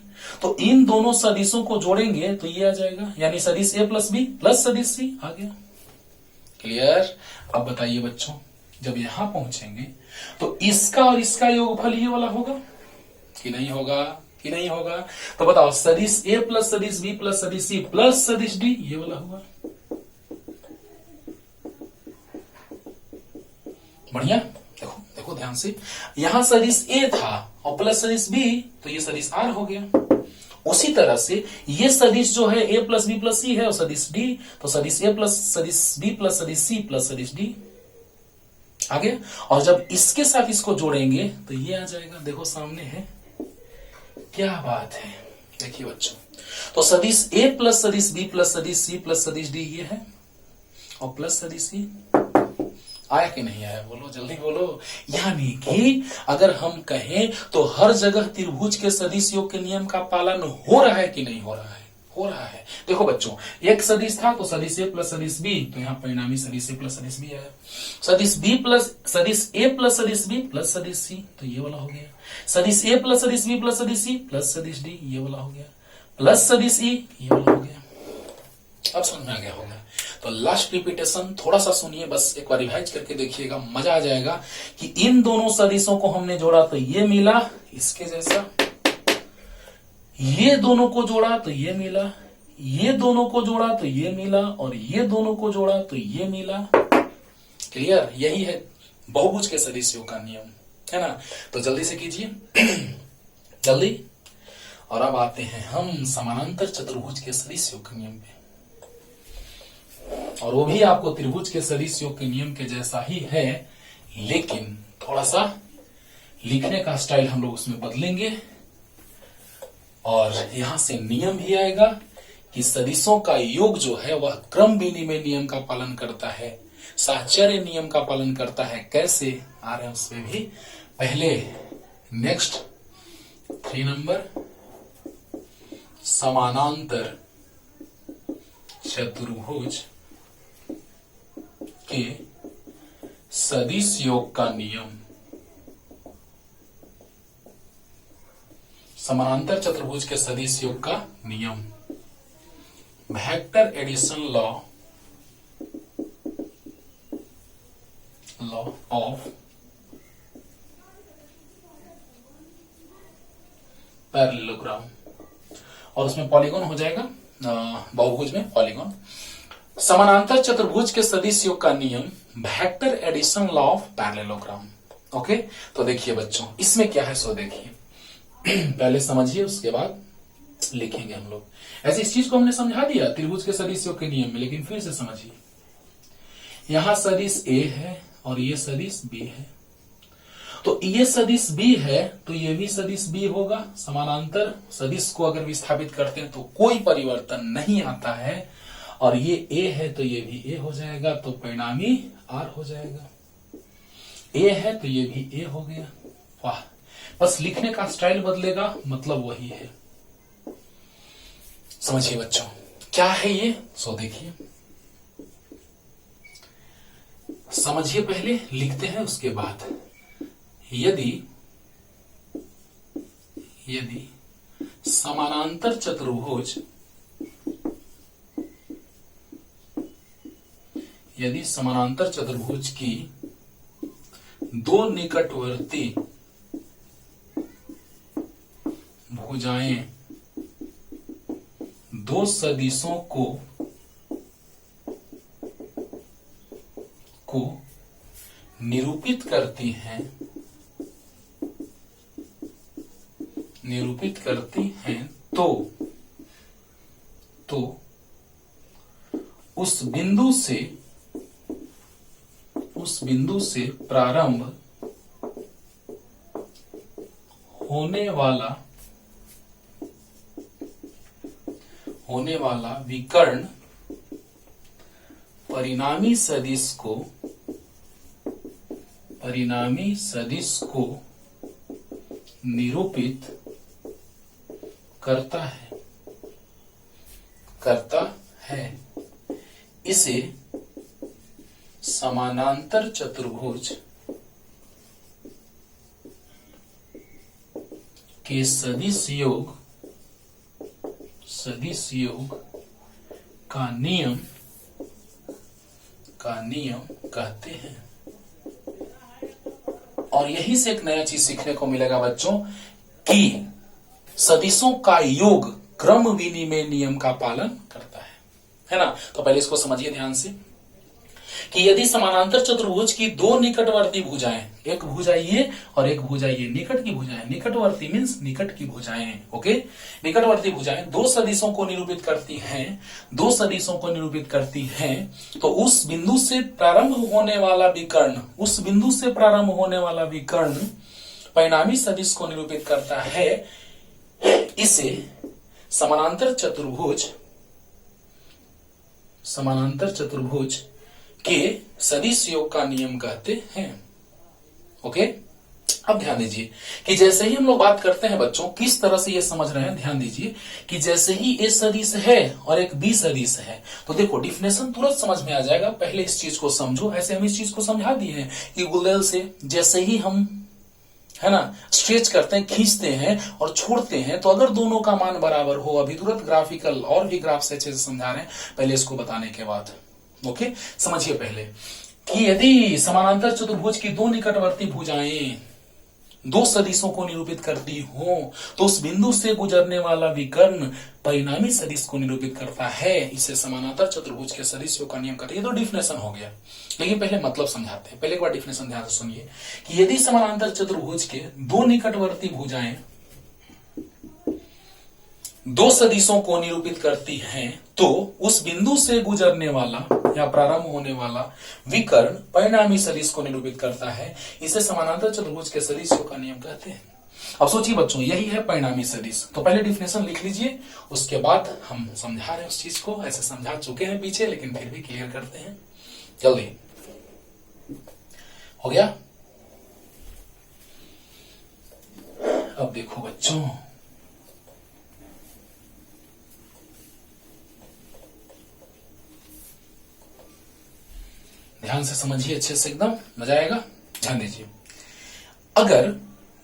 तो इन दोनों सदिशों को जोड़ेंगे तो ये आ जाएगा, यानी सदिश ए प्लस बी प्लस सदिश सी आ गया। क्लियर? अब बताइए बच्चों, जब यहां पहुंचेंगे तो इसका और इसका योगफल ये वाला होगा कि नहीं होगा? कि नहीं होगा? तो बताओ, सदिश ए प्लस सदिश बी प्लस सदिश सी प्लस सदिश डी, ये वाला हुआ। बढ़िया, देखो देखो ध्यान से, यहां सदिश ए था और प्लस सदिश बी, तो ये सदिश आर हो गया। उसी तरह से ये सदिश जो है ए प्लस बी प्लस सी है और सदिश डी, तो सदिश ए प्लस सदिश बी प्लस सदिश सी प्लस सदिश डी आ गया। और जब इसके साथ इसको जोड़ेंगे तो ये आ जाएगा, देखो सामने है। क्या बात है, देखिए बच्चों, तो सदिश ए प्लस सदिश बी प्लस सदिश सी प्लस सदिश डी ये है, और प्लस सदिश सी आया कि नहीं आया? बोलो जल्दी बोलो। यानी कि अगर हम कहें तो हर जगह त्रिभुज के सदिश योग के नियम का पालन हो रहा है कि नहीं हो रहा है? हो रहा है। देखो बच्चों, एक सदिश था तो सदिश ए प्लस सदिश बी, तो यहाँ परिणामी सदिश ए प्लस सदिश बी आया। सदिश बी प्लस सदिश ए प्लस सदिश बी प्लस सदिश सी, तो ये वाला हो गया। सदिश ए प्लस सदिश बी प्लस सदिश सी प्लस सदिश डी, ये वाला हो गया। प्लस सदिश ई, ये वाला हो गया। अब समझ में आ गया होगा। तो लास्ट रिपीटेशन थोड़ा सा सुनिए, बस एक बार रिवाइज करके देखिएगा, मजा आ जाएगा कि इन दोनों सदिशों को हमने जोड़ा तो ये मिला इसके जैसा, ये दोनों को जोड़ा तो ये मिला, ये दोनों को जोड़ा तो ये मिला, और ये दोनों को जोड़ा तो ये मिला। क्लियर? यही है बहुभुज के सदिशों का नियम, है ना? तो जल्दी से कीजिए जल्दी। और अब आते हैं हम समानांतर चतुर्भुज के सदिश योग के नियम पे, और वो भी आपको त्रिभुज के सदिश योग के नियम के जैसा ही है, लेकिन थोड़ा सा लिखने का स्टाइल हम लोग उसमें बदलेंगे। और यहां से नियम भी आएगा कि सदिशों का योग जो है वह क्रम विनिमय नियम का पालन करता है, साहचर्य नियम का पालन करता है। कैसे आ रहे हैं उसमें भी, पहले नेक्स्ट 3 नंबर समानांतर चतुर्भुज के सदिश योग का नियम। समानांतर चतुर्भुज के सदिश योग का नियम, vector addition law of parallelogram, और उसमें पॉलीगॉन हो जाएगा, बहुभुज में पॉलीगॉन। समानांतर चतुर्भुज के सदिश योग का नियम, vector addition law of parallelogram. Okay, तो देखिए बच्चों, इसमें क्या है सो देखिए। पहले समझिए, उसके बाद लिखेंगे हम लोग। ऐसे इस चीज को हमने समझा दिया त्रिभुज के सदिश योग के नियम में, लेकिन फिर से समझिए। यहां सदिश ए है और ये सदिश बी है, तो ये सदिश बी है तो ये भी सदिश बी होगा। समानांतर सदिश को अगर विस्थापित करते हैं तो कोई परिवर्तन नहीं आता है, और ये ए है तो ये भी ए हो जाएगा, तो परिणामी आर हो जाएगा। ए है तो ये भी ए हो गया। वाह, बस लिखने का स्टाइल बदलेगा, मतलब वही है। समझिए बच्चों, क्या है ये सो देखिए, समझिए, पहले लिखते हैं उसके बाद। यदि समानांतर चतुर्भुज की दो निकटवर्ती भुजाएं दो सदिशों को निरूपित करती हैं, तो उस बिंदु से प्रारंभ होने वाला विकर्ण परिणामी सदिश को निरूपित करता है। इसे समानांतर चतुर्भुज के सदिश योग का नियम कहते हैं। और यही से एक नया चीज सीखने को मिलेगा बच्चों, कि सदिशों का योग क्रम विनिमय नियम का पालन करता है ना। तो पहले इसको समझिए ध्यान से, कि यदि समानांतर चतुर्भुज की दो निकटवर्ती भुजाएं, एक भुजा ये और एक भुजा ये, निकट की भुजाएं, निकटवर्ती मीन्स निकट की भुजाएं, ओके, निकटवर्ती भुजाएं दो सदिशों को निरूपित करती हैं, तो उस बिंदु से प्रारंभ होने वाला विकर्ण परिणामी सदिश को निरूपित करता है। इसे समानांतर चतुर्भुज के सदिश योग का नियम कहते हैं। ओके, अब ध्यान दीजिए कि जैसे ही हम लोग बात करते हैं बच्चों, किस तरह से ये समझ रहे हैं, ध्यान दीजिए कि जैसे ही ए सदिश है और एक बी सदिश है, तो देखो डिफिनेशन तुरंत समझ में आ जाएगा। पहले इस चीज को समझो। ऐसे हम इस चीज को समझा दिए हैं कि गुलदल से जैसे ही हम, है ना, स्ट्रेच करते हैं, खींचते हैं और छोड़ते हैं, तो अगर दोनों का मान बराबर हो, अभी तुरंत ग्राफिकल और भी ग्राफ से अच्छे से समझा रहे हैं पहले इसको बताने के बाद। ओके, समझिए पहले कि यदि समानांतर चतुर्भुज की दो निकटवर्ती भुजाएं दो सदिशों को निरूपित करती हो, तो उस बिंदु से गुजरने वाला विकर्ण परिणामी सदिश को निरूपित करता है। इसे समानांतर चतुर्भुज के सदिश योग का नियम कहते हैं। ये तो डिफिनेशन हो गया, लेकिन पहले मतलब समझाते हैं। पहले एक बार डिफिनेशन ध्यान से सुनिए कि यदि समानांतर चतुर्भुज के दो निकटवर्ती भुजाएं दो सदिशों को निरूपित करती हैं, तो उस बिंदु से गुजरने वाला या प्रारंभ होने वाला विकर्ण परिणामी सदिश को निरूपित करता है। इसे समानांतर चतुर्भुज के सदिश योग का नियम कहते हैं। अब सोचिए बच्चों, यही है परिणामी सदिश। तो पहले डिफिनेशन लिख लीजिए, उसके बाद हम समझा रहे हैं उस चीज को। ऐसे समझा चुके हैं पीछे, लेकिन फिर भी क्लियर करते हैं जल्दी। हो गया? अब देखो बच्चों, ध्यान से समझिए अच्छे से, एकदम मजा आएगा। ध्यान दीजिए, अगर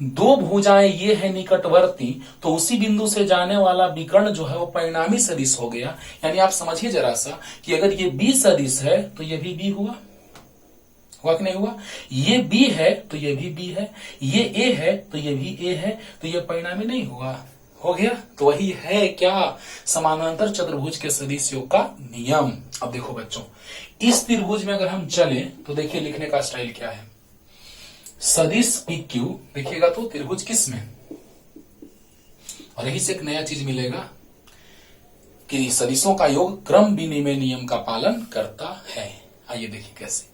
दो भुजाएं ये है निकटवर्ती तो उसी बिंदु से जाने वाला विकर्ण जो है वो परिणामी सदिश हो गया। यानी आप समझिए जरा सा कि अगर ये बी सदिश है तो ये भी बी हुआ कि नहीं हुआ, ये बी है तो ये भी बी है, ये ए है तो ये भी ए है, तो ये परिणामी नहीं हुआ, हो गया। तो वही है क्या, समानांतर चतुर्भुज के सदिश योग का नियम। अब देखो बच्चों, इस त्रिभुज में अगर हम चले तो देखिए लिखने का स्टाइल क्या है। सदिश पी क्यू देखिएगा तो त्रिभुज किस में, और यही से एक नया चीज मिलेगा कि सदिशों का योग क्रम विनिमय नियम का पालन करता है। आइए देखिए कैसे,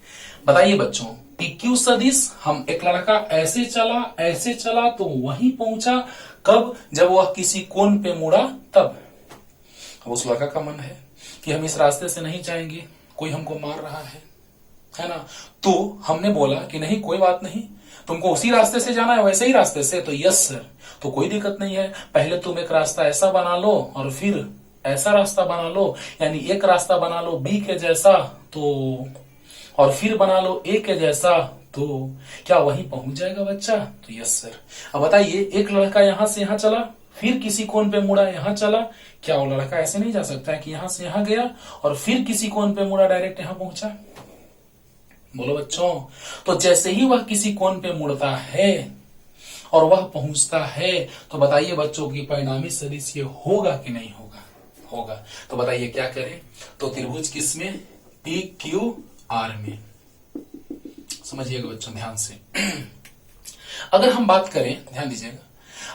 बताइए बच्चों। PQ सदिश, हम एक लड़का ऐसे चला तो वहीं पहुंचा, कब, जब वह किसी कोण पे मुड़ा तब। अब उस लड़का का मन है कि हम इस रास्ते से नहीं जाएंगे, कोई हमको मार रहा है ना, तो हमने बोला कि नहीं कोई बात नहीं, तुमको उसी रास्ते से जाना है, वैसे ही रास्ते से, तो यस सर, तो कोई दिक्कत नहीं है, पहले तुम एक रास्ता ऐसा बना लो और फिर ऐसा रास्ता बना लो, यानी एक रास्ता बना लो बी के जैसा तो, और फिर बना लो ए के जैसा, तो क्या वहीं पहुंच जाएगा बच्चा, तो यस सर। अब बताइए, एक लड़का यहां से यहां चला, फिर किसी कोण पे मुड़ा यहां चला, क्या वो लड़का ऐसे नहीं जा सकता है कि यहां से यहां गया और फिर किसी कोण पे मुड़ा डायरेक्ट यहां पहुंचा? बोलो बच्चों, तो जैसे ही वह किसी कोण पे मुड़ता है और वह पहुंचता है, तो बताइए बच्चों की परिणामी सदिश ये होगा कि नहीं होगा? होगा। तो बताइए क्या करें, तो त्रिभुज किस में, पी क्यू आर में। समझिएगा बच्चों ध्यान से। अगर हम बात करें, ध्यान दीजिएगा,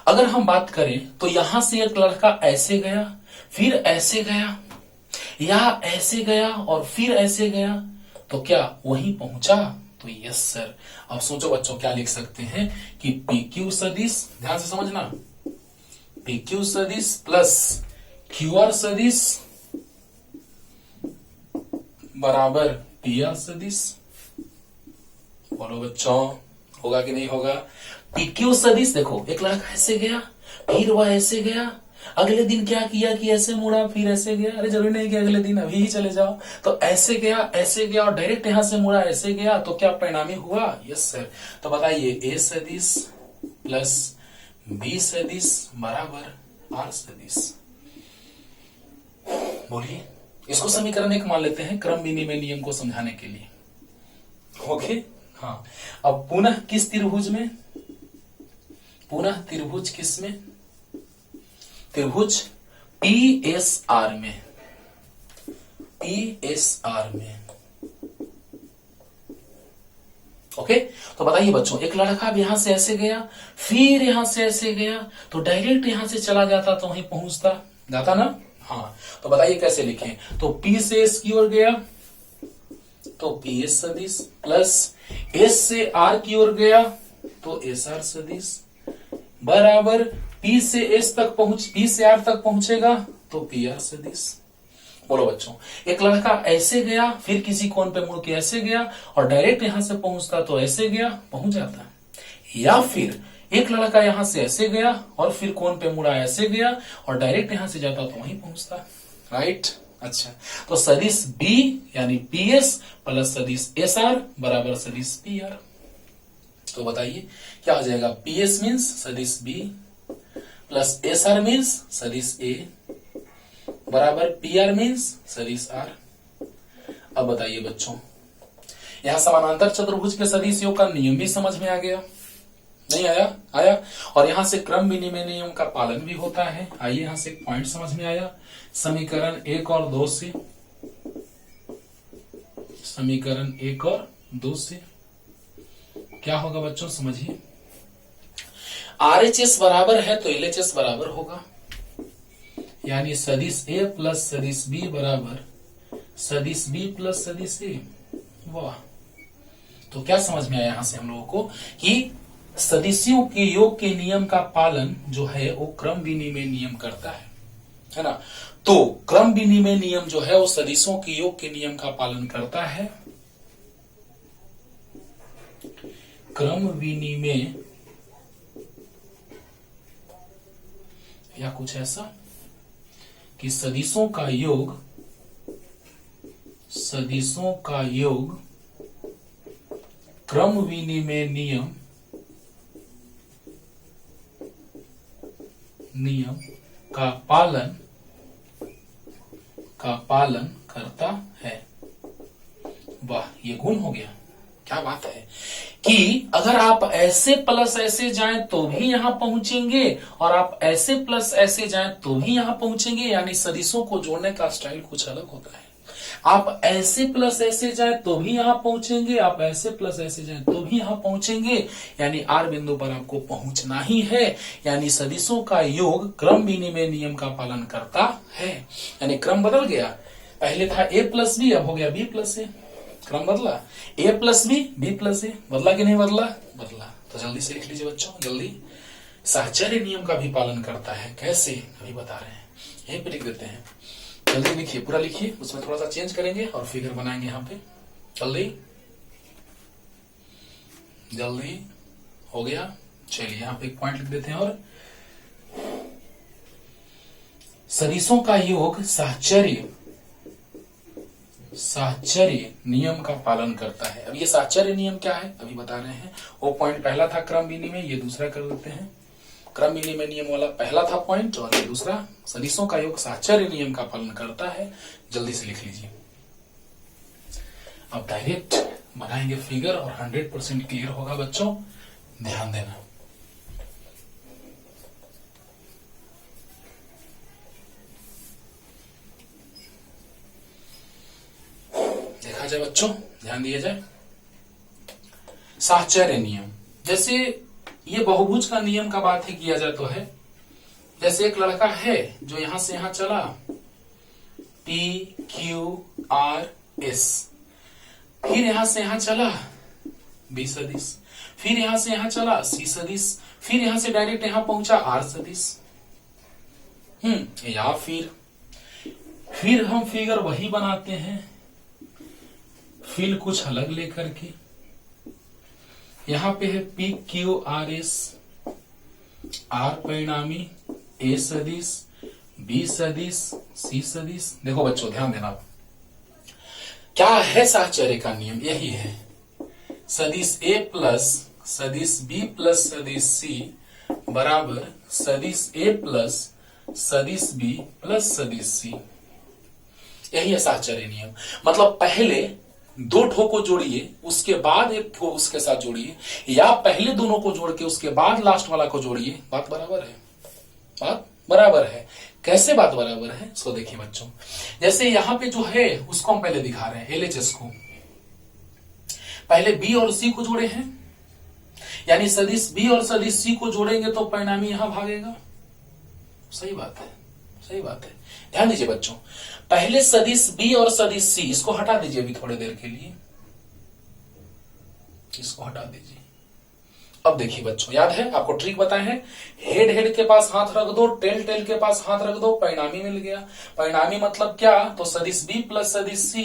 अगर हम बात करें तो यहां से एक लड़का ऐसे गया, फिर ऐसे गया, या ऐसे गया और फिर ऐसे गया, तो क्या वहीं पहुंचा? तो यस सर। अब सोचो बच्चों क्या लिख सकते हैं कि PQ सदिश, ध्यान से समझना, PQ सदिश प्लस QR सदिश बराबर PR सदिश। बोलो बच्चों, होगा कि नहीं होगा? PQ सदिश देखो, एक लड़का ऐसे गया, फिर वह ऐसे गया, अगले दिन क्या किया कि ऐसे मुड़ा फिर ऐसे गया, अरे जरूरी नहीं कि अगले दिन, अभी ही चले जाओ, तो ऐसे गया और डायरेक्ट यहां से मुड़ा ऐसे गया, तो क्या परिणामी हुआ? Yes sir. तो बताइए, A सदिश प्लस B सदिश बराबर R सदिश। बोलिए, इसको समीकरण एक मान लेते हैं क्रम विनिमय नियम को समझाने के लिए। ओके, हाँ। अब पुनः किस त्रिभुज में, पुनः त्रिभुज किस में, त्रिभुज PSR में, PSR में। ओके, तो बताइए बच्चों, एक लड़का अब यहां से ऐसे गया, फिर यहां से ऐसे गया, तो डायरेक्ट यहां से चला जाता तो वहीं पहुंचता जाता ना। हाँ, तो बताइए कैसे लिखें, तो P से S की ओर गया तो PS सदिश, प्लस S से R की ओर गया तो SR सदिश, बराबर P से S तक P से R तक पहुंचेगा तो PR सदिश। बोलो बच्चों, एक लड़का ऐसे गया, फिर किसी कोण पे मुड़ के ऐसे गया और डायरेक्ट यहां से पहुंचता तो ऐसे गया, पहुंच जाता, या फिर एक लड़का यहां से ऐसे गया और फिर कोण पे मुड़ा ऐसे गया और डायरेक्ट यहां से जाता तो वहीं पहुंचता, राइट। अच्छा, तो सदिश B यानी PS प्लस सदिश SR बराबर सदिश PR। तो बताइए क्या हो जाएगा, PS मीन्स सदिश B प्लस SR मीन्स सदिश A बराबर PR मीन्स सदिश R। अब बताइए बच्चों, यहां समानांतर चतुर्भुज के सदिश योग का नियम भी समझ में आ गया, नहीं आया? आया। और यहां से क्रम विनिमय नियम का पालन भी होता है। आइए यहां से एक पॉइंट समझ में आया, समीकरण 1 और 2 से, समीकरण 1 और 2 से क्या होगा बच्चों, समझिए। RHS बराबर है तो LHS बराबर होगा, यानी सदिश A प्लस सदिश B बराबर सदिश B प्लस सदिश A। वाह, तो क्या समझ में आया यहां से हम लोगों को कि सदिशों के योग के नियम का पालन जो है वो क्रम विनिमय नियम करता है ना। तो क्रम विनिमय नियम जो है वो सदिशों के योग के नियम का पालन करता है। क्रम विनिमय या कुछ ऐसा कि सदिशों का योग क्रम विनिमय नियम का पालन करता है। वाह, ये गुण हो गया। क्या बात है कि अगर आप ऐसे प्लस ऐसे जाएं तो भी यहां पहुंचेंगे और आप ऐसे प्लस ऐसे जाएं तो भी यहां पहुंचेंगे, यानी सदिशों को जोड़ने का स्टाइल कुछ अलग होता है। आप ऐसे प्लस ऐसे जाएं तो भी यहां पहुंचेंगे, आप ऐसे प्लस ऐसे जाएं तो भी यहां पहुंचेंगे, यानी आर बिंदु पर आपको पहुंचना ही है। यानी सदिशों का योग क्रम विनिमय नियम का पालन करता है। यानी क्रम बदल गया, पहले था a प्लस बी, अब हो गया b प्लस ए। क्रम बदला, a plus b, b plus a. बदला कि नहीं बदला? बदला। तो जल्दी से लिख लीजिए बच्चों, जल्दी। साहचर्य नियम का भी पालन करता है। कैसे? अभी बता रहे हैं, यहीं पे लिख देते हैं। जल्दी लिखिए, पूरा लिखिए, उसमें थोड़ा सा चेंज करेंगे और फिगर बनाएंगे यहाँ पे। जल्दी जल्दी हो गया। चलिए यहाँ पे एक पॉइंट लिख देते हैं। और सदिशों का योग साहचर्य नियम का पालन करता है। अब ये साहचर्य नियम क्या है अभी बता रहे हैं। वो पॉइंट पहला था क्रम विनिमय, ये दूसरा कर देते हैं। क्रम विनिमय नियम वाला पहला था पॉइंट और ये दूसरा। सदिशों का योग साहचर्य नियम का पालन करता है। जल्दी से लिख लीजिए। अब डायरेक्ट बनाएंगे फिगर और 100% क्लियर होगा बच्चों, ध्यान देना। देखा जाए बच्चों, ध्यान दिया जाए। साहचर्य नियम, जैसे ये बहुभुज का नियम का बात ही किया जाए तो है। जैसे एक लड़का है जो यहां से यहां चला, P Q R S, फिर यहां से यहां चला B सदिश, फिर यहां से यहां चला C सदिश, फिर यहां से डायरेक्ट यहां पहुंचा R सदिश। या फिर हम फिगर वही बनाते हैं, फिर कुछ अलग लेकर के। यहां पे है P Q R S, R परिणामी, A सदिश, B सदिश, C सदिश। देखो बच्चों ध्यान देना, क्या है साहचर्य का नियम? यही है, सदिश A प्लस सदिश B प्लस सदिश C बराबर सदिश A प्लस सदिश B प्लस सदिश C। यही है साहचर्य नियम। मतलब पहले दो ठो को जोड़िए, उसके बाद एक ठो उसके साथ जोड़िए, या पहले दोनों को जोड़ के उसके बाद लास्ट वाला को जोड़िए। बात बराबर है, बात बराबर है। कैसे बात बराबर है सो देखिए बच्चों, जैसे यहां पे जो है उसको हम पहले दिखा रहे हैं, LHS को। पहले B और C को जोड़े हैं, यानी सदिश B और सदिश C को जोड़ेंगे तो परिणामी यहां भागेगा। सही बात है, सही बात है। ध्यान दीजिए बच्चों, पहले सदिश B और सदिश C, इसको हटा दीजिए अभी थोड़ी देर के लिए, इसको हटा दीजिए। अब देखिए बच्चों, याद है आपको ट्रिक बताए हैं, हेड हेड के पास हाथ रख दो, टेल टेल के पास हाथ रख दो, परिणामी मिल गया। परिणामी मतलब क्या? तो सदिश B प्लस सदिश C,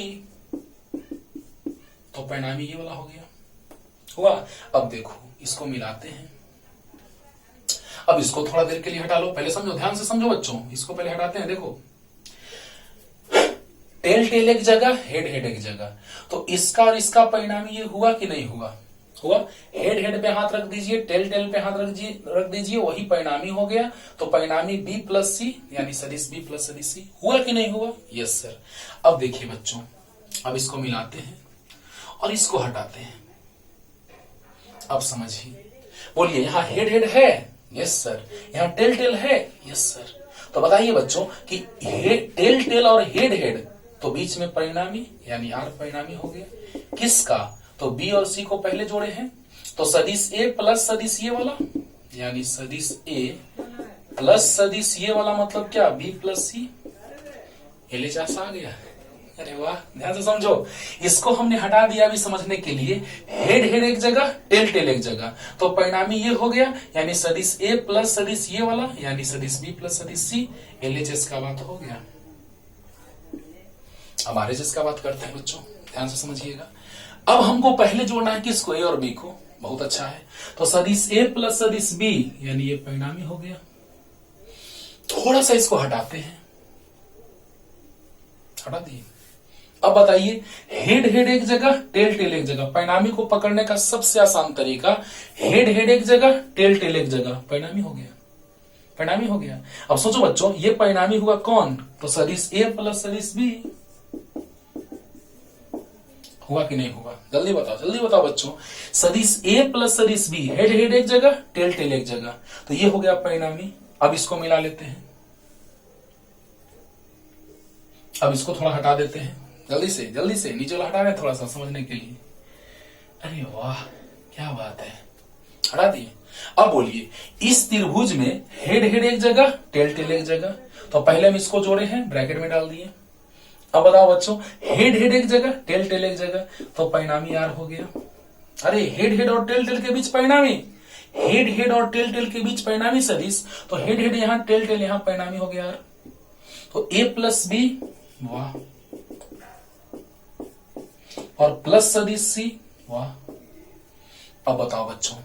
तो परिणामी ये वाला हो गया, हुआ। अब देखो इसको मिलाते हैं। अब इसको थोड़ा देर के लिए हटा लो, पहले समझो, ध्यान से समझो बच्चों, इसको पहले हटाते हैं। देखो टेल टेल एक जगह, हेड हेड एक जगह, तो इसका और इसका परिणामी ये हुआ कि नहीं हुआ? हुआ। हेड हेड पे हाथ रख दीजिए, टेल टेल पे हाथ रख दीजिए, वही परिणामी हो गया। तो परिणामी B प्लस C, यानी सदिश B प्लस सदिश C। हुआ कि नहीं हुआ? Yes sir. अब देखिए बच्चों, अब इसको मिलाते हैं और इसको हटाते हैं। अब समझिए, बोलिए यहां हेड हेड है? Yes sir. यहां टेल टेल है? Yes sir. तो बताइए बच्चों कि टेल टेल और हेड हेड, तो बीच में परिणामी यानी R परिणामी हो गया। किसका? तो B और C को पहले जोड़े हैं, तो सदिश A प्लस सदिश ये वाला, यानी सदिश A प्लस सदिश ये वाला मतलब क्या? B plus C। LHS आ गया। अरे वाह, ध्यान से समझो, इसको हमने हटा दिया अभी समझने के लिए। हेड हेड एक जगह, टेल टेल एक जगह, तो परिणामी ये हो गया, यानी सदिश A प्लस सदिश ये वाला, यानी सदिश B प्लस सदिश C। LHS का बात हो गया। अब RHS का बात करते हैं बच्चों, ध्यान से समझिएगा। अब हमको पहले जोड़ना है किसको? A और B को। बहुत अच्छा है, तो सदिश A प्लस सदिश B, यानी ये परिणामी हो गया। थोड़ा सा इसको हटाते हैं, हटा दिए। अब बताइए, हेड हेड एक जगह, टेल टेल एक जगह, परिणामी को पकड़ने का सबसे आसान तरीका हेड हेड एक जगह, टेल टेल एक जगह, परिणामी हो गया, परिणामी हो गया। अब सोचो बच्चों, ये परिणामी हुआ कौन? तो सदिश ए प्लस सदिश बी। हुआ कि नहीं हुआ? जल्दी बताओ बच्चों। सदिश ए प्लस सदिश बी, हेड हेड एक जगह, टेल टेल एक जगह, तो ये हो गया परिणामी। अब इसको मिला लेते हैं, अब इसको थोड़ा हटा देते हैं, जल्दी से नीचे वाला हटा रहे हैं थोड़ा सा समझने के लिए। अरे वाह, क्या बात है, हटा दिए। अब बोलिए, इस त्रिभुज में हेड हेड एक जगह, टेल टेल एक जगह, तो पहले हम इसको जोड़े हैं, ब्रैकेट में डाल दिए। अब बताओ बच्चों, हेड हेड एक जगह, टेल टेल एक जगह, तो परिणामी आर हो गया। अरे हेड हेड और टेल टेल के बीच परिणामी, हेड हेड और टेल टेल के बीच परिणामी सदिश, तो हेड हेड यहां, टेल टेल यहां, परिणामी हो गया आर। तो ए प्लस बी, वाह, और प्लस सदिश सी, वाह। अब बताओ बच्चों,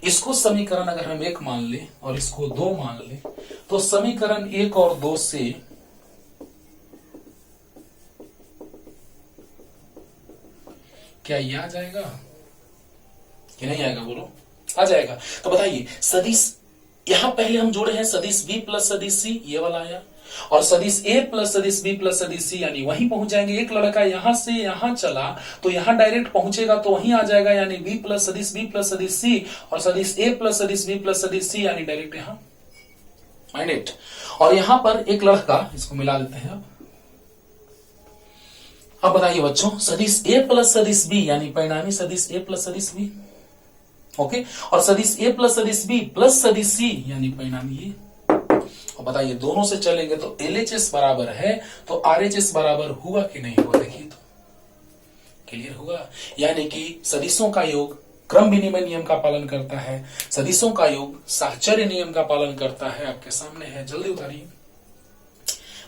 इसको समीकरण अगर हम 1 मान ले और इसको 2 मान ले, तो समीकरण 1 और 2 से क्या ये आ जाएगा कि नहीं आएगा? बोलो, आ जाएगा। तो बताइए, सदिश यहां पहले हम जोड़े हैं सदिश बी प्लस सदिश सी, ये वाला आया, और सदिश ए प्लस सदिश बी प्लस सदिश सी, यानी वहीं पहुंच जाएंगे। एक लड़का यहां से यहां चला तो यहां डायरेक्ट पहुंचेगा तो वहीं आ जाएगा, यानी बी प्लस सदिश सी, और सदिश ए प्लस सदिश बी प्लस सदिश सी, यानी डायरेक्ट यहां माइंड। और यहां पर एक लड़का, इसको मिला देते हैं। अब बताइए बच्चों, सदिश ए प्लस सदिश बी, यानी परिणामी सदिश ए प्लस सदिश बी, ओके, और सदिश ए प्लस सदिश बी प्लस सदिश सी, यानी परिणामी ये। और बताइए, दोनों से चलेंगे तो LHS बराबर है, तो RHS बराबर हुआ कि नहीं हुआ? देखिए तो क्लियर हुआ। यानी कि सदिशों का योग क्रम विनिमय नियम का पालन करता है, सदिशों का योग साहचर्य नियम का पालन करता है। आपके सामने है, जल्दी उतारिए,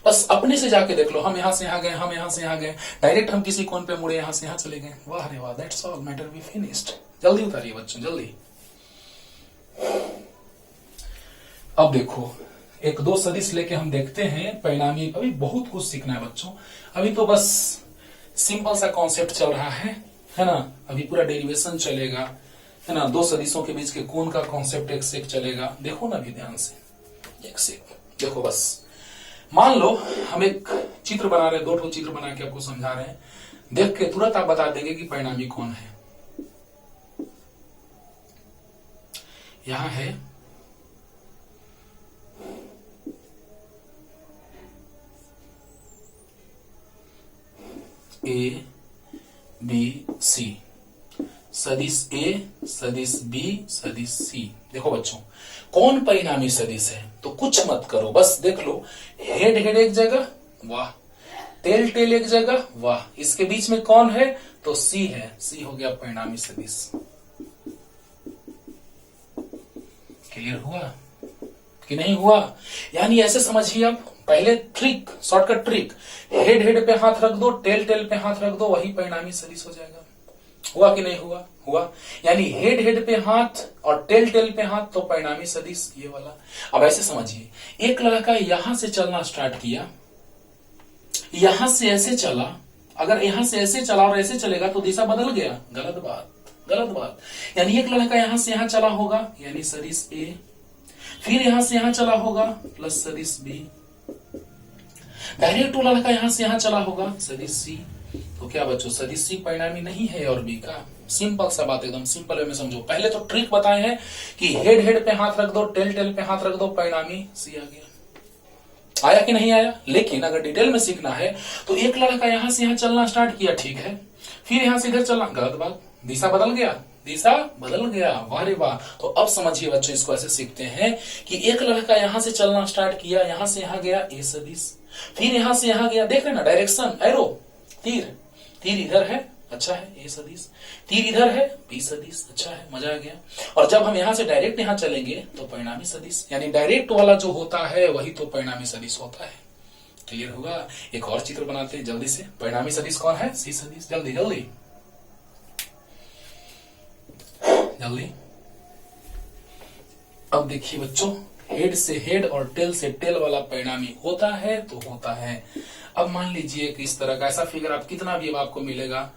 बस अपने से जाके देख लो। हम यहां से यहां गए, हम यहां से यहां गए, डायरेक्ट हम किसी कोण पे मुड़े, यहां से यहां चले गए, वाह रे वाह, that's all, matter be finished. जल्दी उतारिए बच्चों, जल्दी। अब देखो, 1-2 सदिश लेके हम देखते हैं परिणामी। अभी बहुत कुछ सीखना है बच्चों, अभी तो बस सिंपल सा कॉन्सेप्ट चल रहा है ना। अभी पूरा डेरिवेशन चलेगा, है ना। 2 सदिशों के बीच के कोण का कॉन्सेप्ट एक से एक चलेगा। देखो ना अभी ध्यान से, एक से एक देखो। बस मान लो हम एक चित्र बना रहे हैं, 2 चित्र बना के आपको समझा रहे हैं, देख के तुरंत आप बता देंगे कि परिणामी कौन है। यहां है ए बी सी, सदिश ए, सदिश बी, सदिश सी। देखो बच्चों, कौन परिणामी सदिश है? तो कुछ मत करो, बस देख लो, हेड हेड एक जगह, वाह, टेल टेल एक जगह, वाह, इसके बीच में कौन है? तो सी है, सी हो गया परिणामी सदिश। क्लियर हुआ कि नहीं हुआ? यानी ऐसे समझिए आप, पहले trick, shortcut trick, head head पे हाथ रख दो, टेल टेल पे हाथ रख दो, वही परिणामी सदिश हो जाएगा। हुआ कि नहीं हुआ? हुआ। यानी हेड हेड पे हाथ और टेल टेल पे हाथ, तो परिणामी सदिश ये वाला। अब ऐसे समझिए, एक लड़का यहां से चलना स्टार्ट किया, यहां से ऐसे चला, अगर यहां से ऐसे चला और ऐसे चलेगा तो दिशा बदल गया, गलत बात, गलत बात। यानी एक लड़का यहां से यहां चला होगा, यानी सदिश ए, फिर यहां से यहां चला होगा प्लस सदिश बी, डायरेक्ट वो लड़का यहां से यहां चला होगा सदिश सी। तो क्या बच्चों, सदिश सी परिणामी नहीं है और बी का? सिंपल सा बात, एकदम सिंपल वे में समझो। पहले तो ट्रिक बताए हैं कि हेड हेड पे हाथ रख दो, टेल टेल पे हाथ रख दो, परिणामी सी आ गया। आया कि नहीं आया? लेकिन अगर डिटेल में सीखना है तो एक लड़का यहां से यहां चलना स्टार्ट किया, ठीक है, फिर यहां से इधर चलना, गलत बात, दिशा बदल गया, दिशा बदल गया, वाह रे वाह। तो अब समझिए बच्चों, इसको ऐसे सीखते हैं कि एक लड़का यहां से चलना स्टार्ट किया, यहां से यहां गया ए सदिश, फिर यहां से यहां गया, देख रहे ना डायरेक्शन, एरो, तीर, तीर इधर है, अच्छा है ए सदिश, तीर इधर है बी सदिश, अच्छा है, मजा आ गया। और जब हम यहां से डायरेक्ट यहां चलेंगे तो परिणामी सदिश, यानी डायरेक्ट वाला जो होता है वही तो परिणामी सदिश होता है। क्लियर होगा? एक और चित्र बनाते हैं जल्दी से। परिणामी सदिश कौन है? सी सदिश। जल्दी जल्दी जल्दी। अब देखिए बच्चों, हेड से हेड और टेल से टेल वाला परिणामी होता है तो होता है। अब मान लीजिए कि इस तरह का ऐसा फिगर आप कितना भी अब आपको मिलेगा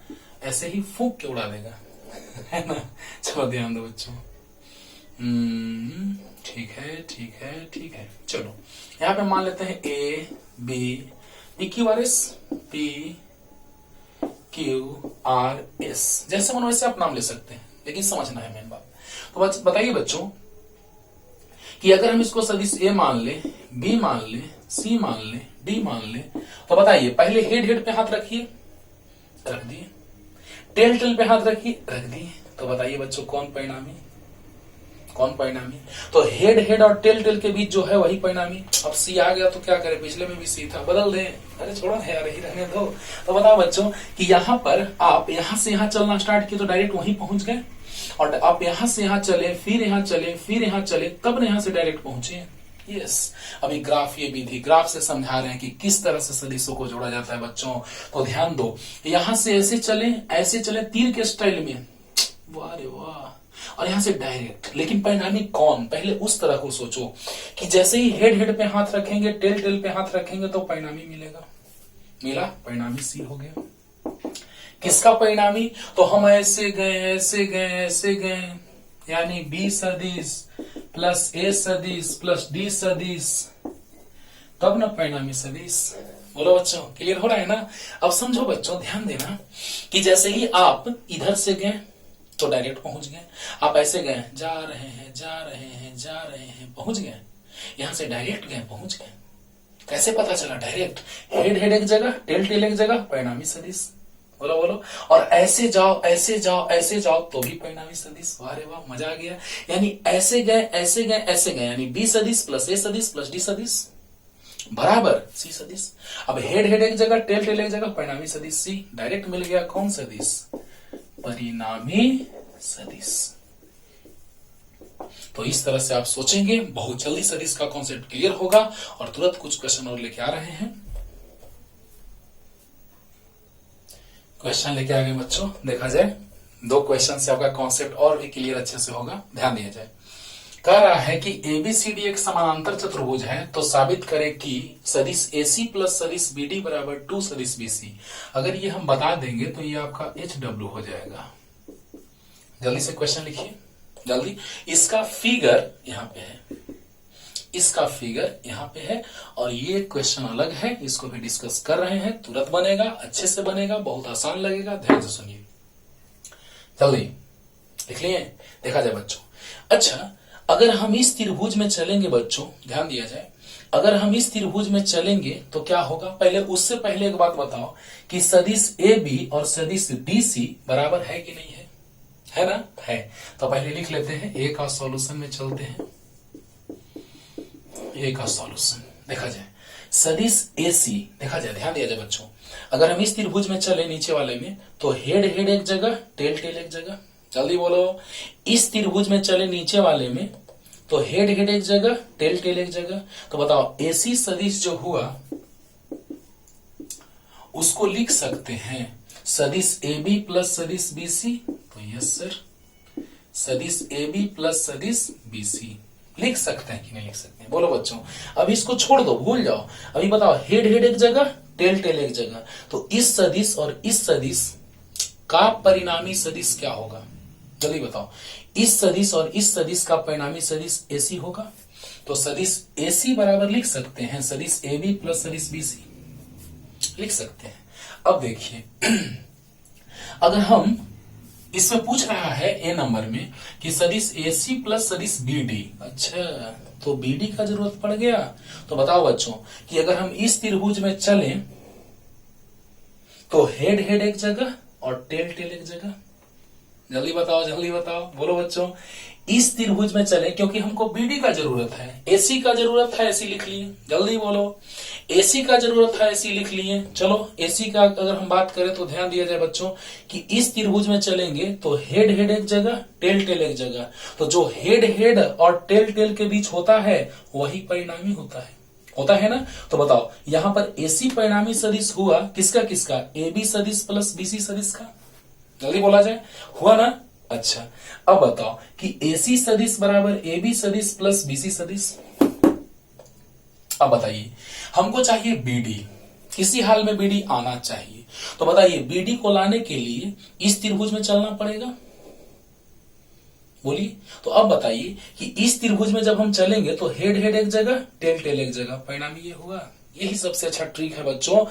ऐसे ही फूंक के उड़ा देगा, है ना। चलो ध्यान दो बच्चों। ठीक है ठीक है ठीक है। चलो यहाँ पे मान लेते हैं ए बी PQRS PQRS, जैसे मन वैसे आप नाम ले सकते हैं, लेकिन समझना है मेन बात। तो बताइए बच्चों कि अगर हम इसको सदिश ए मान ले, बी मान ले, सी मान ले, डी मान ले, तो बताइए पहले हेड हेड पे हाथ रखिए, रख दिए। टेल टेल पे हाथ रखिए, रख दिए। तो बताइए बच्चों कौन परिणामी, कौन परिणामी? तो हेड हेड और टेल टेल के बीच जो है वही परिणामी। अब सी आ गया तो क्या करें, पिछले में भी सी था, बदल दें। अरे छोड़ो यार, यही रहने दो। तो बताओ बच्चों कि यहाँ पर आप यहाँ से यहाँ चलना स्टार्ट किए तो डायरेक्ट वहीं पहुंच गए, और आप यहाँ से यहाँ चले, फिर यहाँ चले, फिर यहाँ चले, तब यहाँ से डायरेक्ट पहुंचे। यस, अभी ग्राफ ये भी थी, ग्राफ से समझा रहे हैं कि किस तरह से सदिशों को जोड़ा जाता है बच्चों। तो ध्यान दो, यहाँ से ऐसे चले तीर के स्टाइल में, वाह रे वाह, और यहां से डायरेक्ट। लेकिन परिणामी कौन, पहले उस तरह को सोचो कि जैसे ही हेड हेड पे हाथ रखेंगे, टेल टेल पे हाथ रखेंगे तो परिणामी मिलेगा। मिला, परिणामी सी हो गया। किसका परिणामी? तो हम ऐसे गए ऐसे गए ऐसे गए, यानी बी सदिश प्लस ए सदिश प्लस डी सदिश, तब ना परिणामी सदिश। बोलो बच्चों, क्लियर हो रहा है ना। अब समझो बच्चों, ध्यान देना कि जैसे ही आप इधर से गए तो डायरेक्ट पहुंच गए, आप ऐसे गए, जा रहे हैं जा रहे हैं जा रहे हैं, पहुंच गए। यहां से डायरेक्ट गए, पहुंच गए। कैसे पता चला डायरेक्ट? हेड हेड एक जगह, टेल टेल एक जगह, परिणामी सदिश। बोलो बोलो। और ऐसे जाओ ऐसे जाओ ऐसे जाओ तो भी परिणामी सदिश। वाह रे वाह, मजा आ गया। यानी ऐसे गए ऐसे गए ऐसे गए, यानी बी सदिश प्लस ए सदिश प्लस डी सदिश बराबर सी सदिश। अब हेड हेड एक जगह, टेल टेल एक जगह, परिणामी सदिश सी। डायरेक्ट मिल गया कौन सदिश? परिणामी सदिश। तो इस तरह से आप सोचेंगे, बहुत जल्दी सदिश का कॉन्सेप्ट क्लियर होगा। और तुरंत कुछ क्वेश्चन और लेके आ रहे हैं। क्वेश्चन लेके आ गए बच्चों, देखा जाए 2 क्वेश्चन से आपका कॉन्सेप्ट और भी क्लियर अच्छे से होगा। ध्यान दिया जाए। कह रहा है कि एबीसीडी एक समानांतर चतुर्भुज है, तो साबित करें कि सदिश एसी प्लस सदिश बीडी बराबर 2 सदिश बीसी। अगर ये हम बता देंगे तो ये आपका HW हो जाएगा। जल्दी से क्वेश्चन लिखिए, जल्दी। इसका फिगर यहाँ पे है, इसका फिगर यहाँ पे है, और ये क्वेश्चन अलग है, इसको भी डिस्कस कर रहे हैं। तुरंत बनेगा, अच्छे से बनेगा, बहुत आसान लगेगा। ध्यान से सुनिए, जल्दी लिख लिए। देखा जाए बच्चों। अच्छा, अगर हम इस त्रिभुज में चलेंगे बच्चों, ध्यान दिया जाए, अगर हम इस त्रिभुज में चलेंगे तो क्या होगा? पहले उससे पहले एक बात बताओ कि सदिश ए बी और सदिश डी सी बराबर है कि नहीं है? है ना? है। तो पहले लिख लेते हैं, ए का सॉल्यूशन में चलते हैं। ए का सॉल्यूशन देखा जाए, सदिश एसी देखा जाए, ध्यान दिया जाए बच्चों। अगर हम इस त्रिभुज में चले नीचे वाले में, तो हेड हेड एक जगह, टेल टेल एक जगह। जल्दी बोलो। इस त्रिभुज में चले नीचे वाले में, तो हेड हेड एक जगह, टेल टेल एक जगह। तो बताओ एसी सदिश जो हुआ उसको लिख सकते हैं सदिश ए बी प्लस सदिश बीसी। तो यस सर, सदिश ए बी प्लस सदिश बीसी लिख सकते हैं कि नहीं लिख सकते हैं? बोलो बच्चों। अब इसको छोड़ दो, भूल जाओ। अभी बताओ, हेड हेड एक जगह, टेल टेल एक जगह, तो इस सदिश और इस सदिश का परिणामी सदिश क्या होगा? जल्दी बताओ। इस सदिश और इस सदिश का परिणामी सदिश एसी होगा। तो सदिश एसी बराबर लिख सकते हैं सदिश ए बी प्लस सदिश बीसी, लिख सकते हैं। अब देखिए, अगर हम इसमें पूछ रहा है ए नंबर में कि सदिश एसी प्लस सदिश बीडी, अच्छा तो बीडी का जरूरत पड़ गया। तो बताओ बच्चों कि अगर हम इस त्रिभुज में चलें तो हेड हेड एक जगह और टेल टेल एक जगह। जल्दी बताओ, जल्दी बताओ, बोलो बच्चों। इस त्रिभुज में चले क्योंकि हमको बीडी का जरूरत है, एसी का जरूरत है, एसी लिख लिए। जल्दी बोलो। एसी का जरूरत है, एसी लिख लिए। चलो एसी का अगर हम बात करें तो ध्यान दिया जाए बच्चों कि इस त्रिभुज में चलेंगे तो हेड हेड एक जगह, टेल टेल एक जगह। तो जो हेड हेड और टेल टेल के बीच होता है वही परिणामी होता है ना। तो बताओ यहां पर एसी परिणामी सदिश हुआ किसका किसका? ए बी सदिश प्लस बीसी सदिश का। जल्दी बोला जाए, हुआ ना। अच्छा, अब बताओ कि एसी सदिश बराबर ए बी सदिश प्लस बीसी सदिश। अब बताइए, हमको चाहिए बीडी, किसी हाल में बीडी आना चाहिए। तो बताइए बीडी को लाने के लिए इस त्रिभुज में चलना पड़ेगा, बोलिए। तो अब बताइए कि इस त्रिभुज में जब हम चलेंगे तो हेड हेड एक जगह, टेल टेल एक जगह, परिणाम ये होगा। यही सबसे अच्छा ट्रिक है बच्चों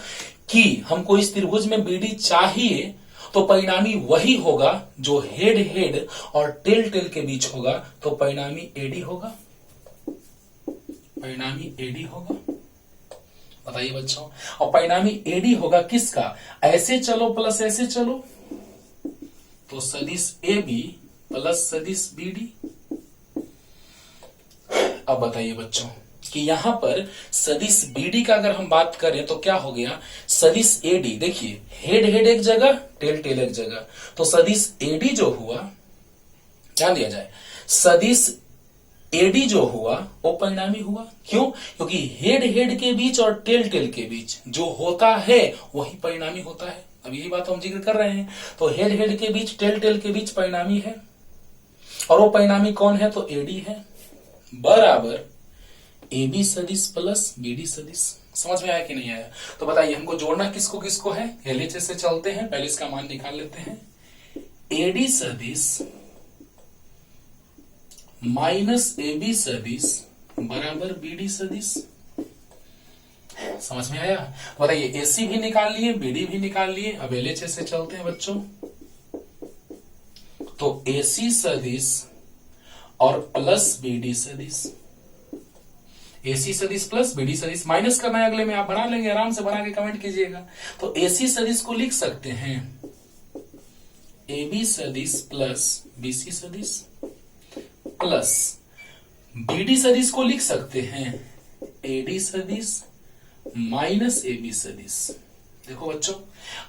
कि हमको इस त्रिभुज में बीडी चाहिए तो परिणामी वही होगा जो हेड हेड और टेल टेल के बीच होगा, तो परिणामी एडी होगा, परिणामी एडी होगा। बताइए बच्चों, और परिणामी एडी होगा किसका, ऐसे चलो प्लस ऐसे चलो, तो सदिश ए बी प्लस सदिश बी डी। अब बताइए बच्चों कि यहां पर सदिश बीडी का अगर हम बात करें तो क्या हो गया, सदिश एडी, देखिए हेड हेड एक जगह, टेल टेल एक जगह, तो सदिश एडी जो हुआ, ध्यान दिया जाए, सदिश एडी जो हुआ वो परिणामी हुआ। क्यों, क्योंकि हेड हेड के बीच और टेल टेल के बीच जो होता है वही परिणामी होता है। अब यही बात हम जिक्र कर रहे हैं। तो हेड हेड के बीच टेल टेल के बीच परिणामी है, और वो परिणामी कौन है, तो एडी है, बराबर एबी सदिश प्लस बीडी सदिश। समझ में आया कि नहीं आया? तो बताइए हमको जोड़ना किसको किसको है, एलएचएस से चलते हैं, पहले इसका मान निकाल लेते हैं। एडी सदिश माइनस एबी सदिश बराबर बीडी सदिश। समझ में आया? बताइए एसी भी निकाल लिए, बीडी भी निकाल लिए, अब एलएचएस से चलते हैं बच्चों। तो एसी सदिश और प्लस बीडी सदिश, एसी सदिश प्लस बीडी सदिश, माइनस करना है अगले में, आप बना लेंगे, आराम से बना के कमेंट कीजिएगा। तो एसी सदिश को लिख सकते हैं एबी सदिश प्लस बीसी सदिश, प्लस बीडी सदिश को लिख सकते हैं एडी सदिश माइनस एबी सदिश। देखो बच्चों,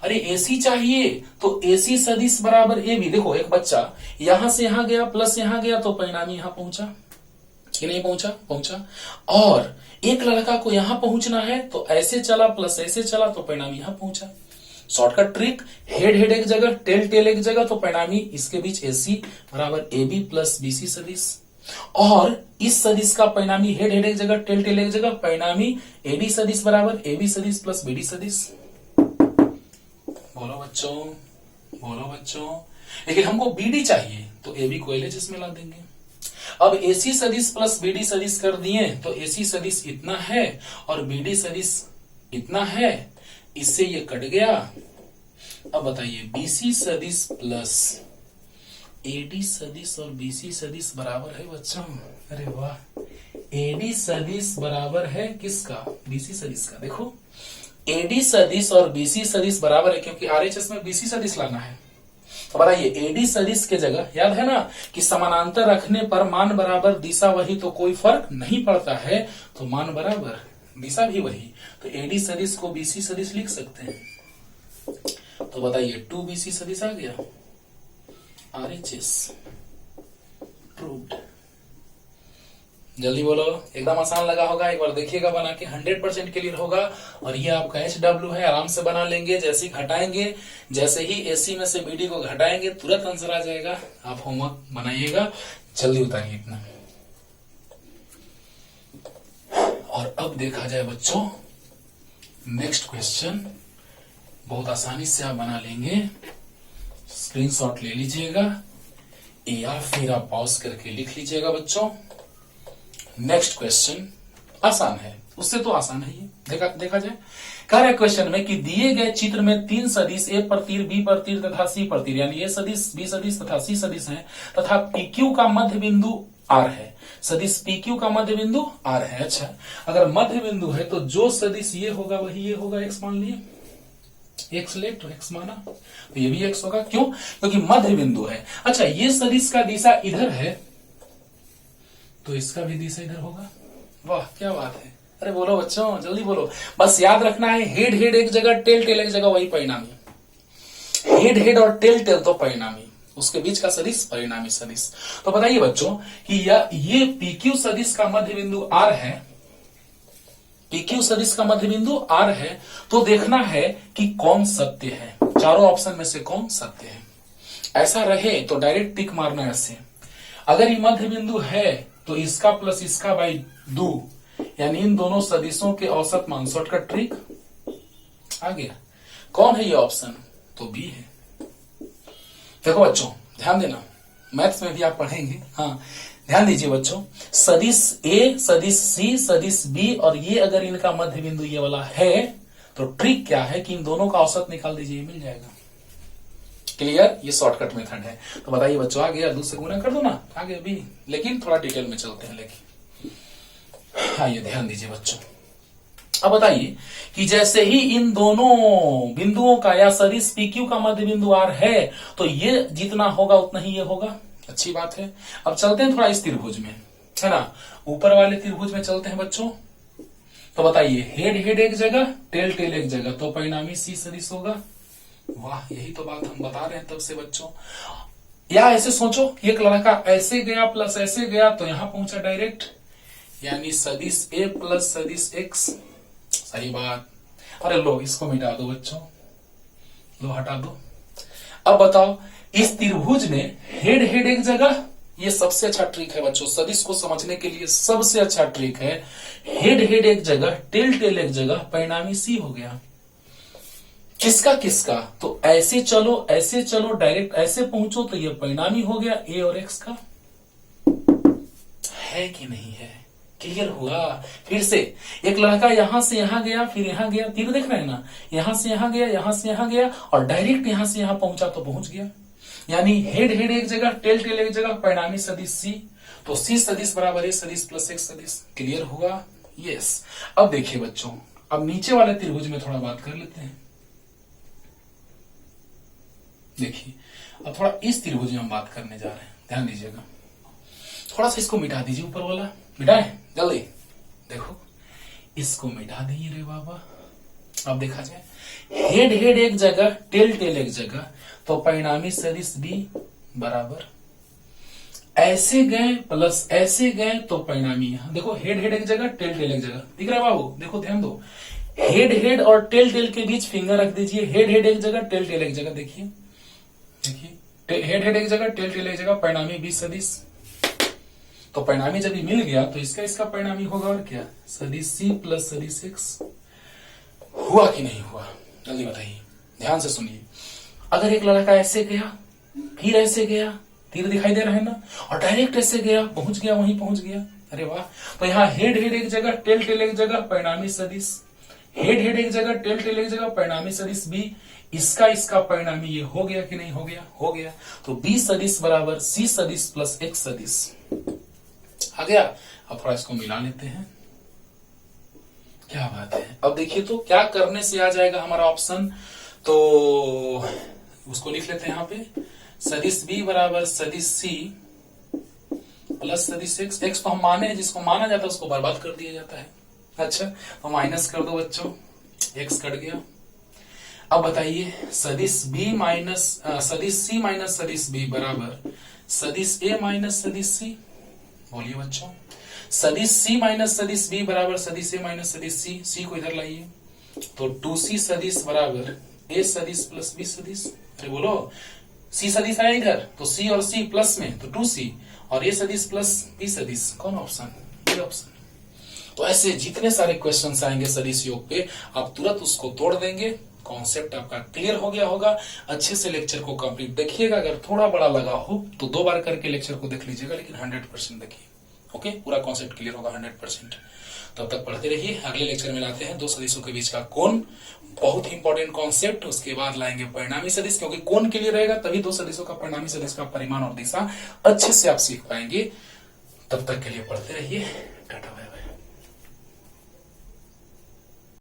अरे एसी चाहिए तो एसी सदिश बराबर एबी। देखो एक बच्चा यहां से यहां गया, प्लस यहां गया, तो परिणामी यहां पहुंचा कि नहीं पहुंचा, पहुंचा। और एक लड़का को यहां पहुंचना है तो ऐसे चला प्लस ऐसे चला, तो परिणामी यहां पहुंचा। शॉर्टकट ट्रिक, हेड हेड एक जगह, टेल टेल एक जगह, तो परिणामी इसके बीच एसी बराबर एबी प्लस बीसी सदिश। और इस सदिश का परिणामी हेड हेड एक जगह, टेल टेल एक जगह, परिणामी एडी सदिश बराबर एबी सदिश प्लस बीडी सदिश। बोलो बच्चों, बोलो बच्चों। लेकिन हमको बीडी चाहिए तो एबी को एलएचएस में ला देंगे। अब एसी सदिश प्लस बीडी सदिश कर दिए तो एसी सदिश इतना है और बीडी सदिश इतना है, इससे ये कट गया। अब बताइए बीसी सदिश प्लस एडी सदिश और बीसी सदिश बराबर है बच्चों, अरे वाह, एडी सदिश बराबर है किसका, बीसी सदिश का। देखो एडी सदिश और बीसी सदिश बराबर है क्योंकि आरएचएस में बीसी सदिश लाना है। तो बताइए एडी सदिश के जगह, याद है ना कि समानांतर रखने पर मान बराबर दिशा वही, तो कोई फर्क नहीं पड़ता है, तो मान बराबर दिशा भी वही, तो एडी सदिश को बीसी सदिश लिख सकते हैं। तो बताइए 2 बीसी सदिश आ गया, आरएचएस प्रूव्ड। जल्दी बोलो, एकदम आसान लगा होगा, एक बार देखिएगा बना के, 100% क्लियर होगा। और ये आपका HW है, आराम से बना लेंगे। जैसे ही घटाएंगे, जैसे ही एसी में से बीडी को घटाएंगे तुरंत आंसर आ जाएगा। आप होमवर्क बनाइएगा, जल्दी उतारिए इतना। और अब देखा जाए बच्चों नेक्स्ट क्वेश्चन, बहुत आसानी से आप बना लेंगे। स्क्रीनशॉट ले लीजिएगा या फिर आप पॉज करके लिख लीजिएगा बच्चों। नेक्स्ट क्वेश्चन आसान है, उससे तो आसान है ये। देखा जाए, कह रहा है क्वेश्चन में कि दिए गए चित्र में 3 सदिश ए पर तीर, बी पर तीर तथा सी पर तीर, यानी ए सदिश, बी सदिश तथा सी सदिश है, तथा PQ का मध्य बिंदु R है। सदिश PQ का मध्य बिंदु R है। अच्छा, अगर मध्य बिंदु है तो जो सदिश ये होगा वही ये होगा, x मान लिए, x ले तो x माना, तो ये भी x होगा। क्यों? क्योंकि मध्य बिंदु है। अच्छा, ये सदिश का दिशा इधर है तो इसका भी दिशा इधर होगा। वाह क्या बात है, अरे बोलो बच्चों, जल्दी बोलो। बस याद रखना है हेड हेड एक जगह, टेल टेल एक जगह, वही परिणामी। हेड हेड और टेल टेल तो परिणामी, उसके बीच का सदिश परिणामी सदिश। तो बताइए बच्चों कि ये PQ सदिश का मध्य बिंदु R है, PQ सदिश का मध्य बिंदु R है, तो देखना है कि कौन सत्य है, चारों ऑप्शन में से कौन सत्य है। ऐसा रहे तो डायरेक्ट टिक मारना ऐसे। अगर ये मध्य बिंदु है तो इसका प्लस इसका बाई 2, यानी इन दोनों सदिशों के औसत मान, शॉर्टकट ट्रिक आ गया। कौन है ये ऑप्शन? तो बी है। देखो बच्चों ध्यान देना, मैथ्स में भी आप पढ़ेंगे। हाँ ध्यान दीजिए बच्चों, सदिश ए, सदिश सी, सदिश बी और ये अगर इनका मध्य बिंदु ये वाला है तो ट्रिक क्या है कि इन दोनों का औसत निकाल दीजिए, मिल जाएगा। क्लियर? ये शॉर्टकट मेथड है। तो बताइए बच्चों, आ गया? 2 से गुना कर दो ना, आ गया बी। लेकिन थोड़ा डिटेल में चलते हैं। लेकिन आइए ध्यान दीजिए बच्चों, अब बताइए कि जैसे ही इन दोनों बिंदुओं का या सदिश पी क्यू का मध्य बिंदु आर है तो ये जितना होगा उतना ही ये होगा। अच्छी बात है। अब चलते हैं थोड़ा इस त्रिभुज में, है ना, ऊपर वाले त्रिभुज में चलते हैं बच्चों। तो बताइए, हेड हेड एक जगह, टेल टेल एक जगह, तो परिणामी सी सदिश होगा। वाह, यही तो बात हम बता रहे हैं तब से बच्चों। या ऐसे सोचो, एक लड़का ऐसे गया प्लस ऐसे गया तो यहां पहुंचा डायरेक्ट, यानी सदिश ए प्लस सदिश एक्स। सही बात। अरे लो इसको मिटा दो बच्चों, लो हटा दो। अब बताओ, इस त्रिभुज में हेड हेड एक जगह, ये सबसे अच्छा ट्रिक है बच्चों, सदिश को समझने के लिए सबसे अच्छा ट्रिक है। हेड हेड एक जगह, टेल टेल एक जगह, परिणामी सी हो गया। किसका किसका? तो ऐसे चलो डायरेक्ट ऐसे पहुंचो तो ये परिणामी हो गया ए और एक्स का। है कि नहीं है? क्लियर हुआ? फिर से, एक लड़का यहां से यहां गया, फिर यहां गया, तीर देख रहे हैं ना, यहां से यहां गया, यहां से यहां गया और डायरेक्ट यहां से यहां पहुंचा तो पहुंच गया। यानी हेड हेड एक जगह, टेल टेल एक जगह, परिणामी सदिश सी। तो सी सदिश बराबर ए सदिश प्लस एक्स सदिश। क्लियर हुआ? यस। अब देखिए बच्चों, अब नीचे वाले त्रिभुज में थोड़ा बात कर लेते हैं। देखिए, अब थोड़ा इस त्रिभुज में हम बात करने जा रहे हैं, ध्यान दीजिएगा। थोड़ा सा इसको मिटा दीजिए, ऊपर वाला मिटाए जल्दी। देखो इसको मिटा दीजिए रे बाबा। अब देखा जाए, हेड हेड एक जगह, टेल टेल एक जगह, तो परिणामी सदिश बी बराबर ऐसे गए प्लस ऐसे गए तो परिणामी यहां देखो, हेड हेड एक जगह, टेल टेल एक जगह, दिख रहा है बाबू? देखो ध्यान दो, हेड हेड और टेल टेल के बीच फिंगर रख दीजिए। हेड हेड एक जगह, टेल टेल एक जगह। देखिए देखिए, हेड हेड एक जगह, टेल टेल एक जगह, परिणामी बी सदिश। तो परिणामी जब मिल गया तो इसका परिणामी होगा और क्या, सदिश सी प्लस सदिश एक्स। हुआ कि नहीं हुआ? जल्दी बताइए, ध्यान से सुनिए। अगर एक लड़का ऐसे गया, फिर ऐसे गया, तीर दिखाई दे रहा है ना, और डायरेक्ट ऐसे गया, पहुंच गया, वहीं पहुंच गया, अरे वाह। तो यहाँ हेड हेड एक जगह, टेल टेल एक जगह, परिणामी सदिश। हेड हेड एक जगह, टेल टेल एक जगह, परिणामी सदिश बी। इसका परिणामी ये हो गया कि नहीं हो गया? हो गया। तो बी सदिश बराबर सी सदिश प्लस एक्स सदिश आ गया। अब थोड़ा इसको मिला लेते हैं। क्या बात है। अब देखिए तो क्या करने से आ जाएगा हमारा ऑप्शन, तो उसको लिख लेते हैं यहाँ पे, सदिश बी बराबर सदिश सी प्लस सदिश एक्स। एक्स तो हम माने हैं, जिसको माना जाता है उसको बर्बाद कर दिया जाता है। अच्छा, तो माइनस कर दो बच्चों, एक्स कट गया। अब बताइए, सदिश बी माइनस सदिश सी माइनस सदिश बी बराबर सदिश ए माइनस सदिश सी। बोलिए बच्चों, सदिश सी माइनस सदिश बी बराबर सदिश ए माइनस सदिश सी। सी को इधर लाइए, तो 2c सदिश बराबर ए सदिश प्लस बी सदिश। अरे बोलो, सी सदिश आया इधर, तो सी और सी प्लस में तो 2c, और ए सदिश प्लस बी सदिश। कौन ऑप्शन? ये ऑप्शन। तो ऐसे जितने सारे क्वेश्चंस आएंगे सदिश योग पे, आप तुरंत उसको तोड़ देंगे। कॉन्सेप्ट आपका क्लियर हो गया होगा। अच्छे से लेक्चर को कंप्लीट देखिएगा। अगर थोड़ा बड़ा लगा हो तो 2 बार करके लेक्चर को देख लीजिएगा, लेकिन 100% देखिए। ओके, पूरा कॉन्सेप्ट क्लियर होगा 100%। तब तक पढ़ते रहिए। अगले लेक्चर में लाते हैं 2 सदिशों के बीच का कोण, बहुत ही इंपॉर्टेंट कॉन्सेप्ट। उसके बाद लाएंगे परिणामी सदिश, क्योंकि कोण के लिए रहेगा तभी 2 सदिशों का परिणामी सदिश का परिमाण और दिशा अच्छे से आप सीख पाएंगे। तब तक के लिए पढ़ते रहिए। टाटा।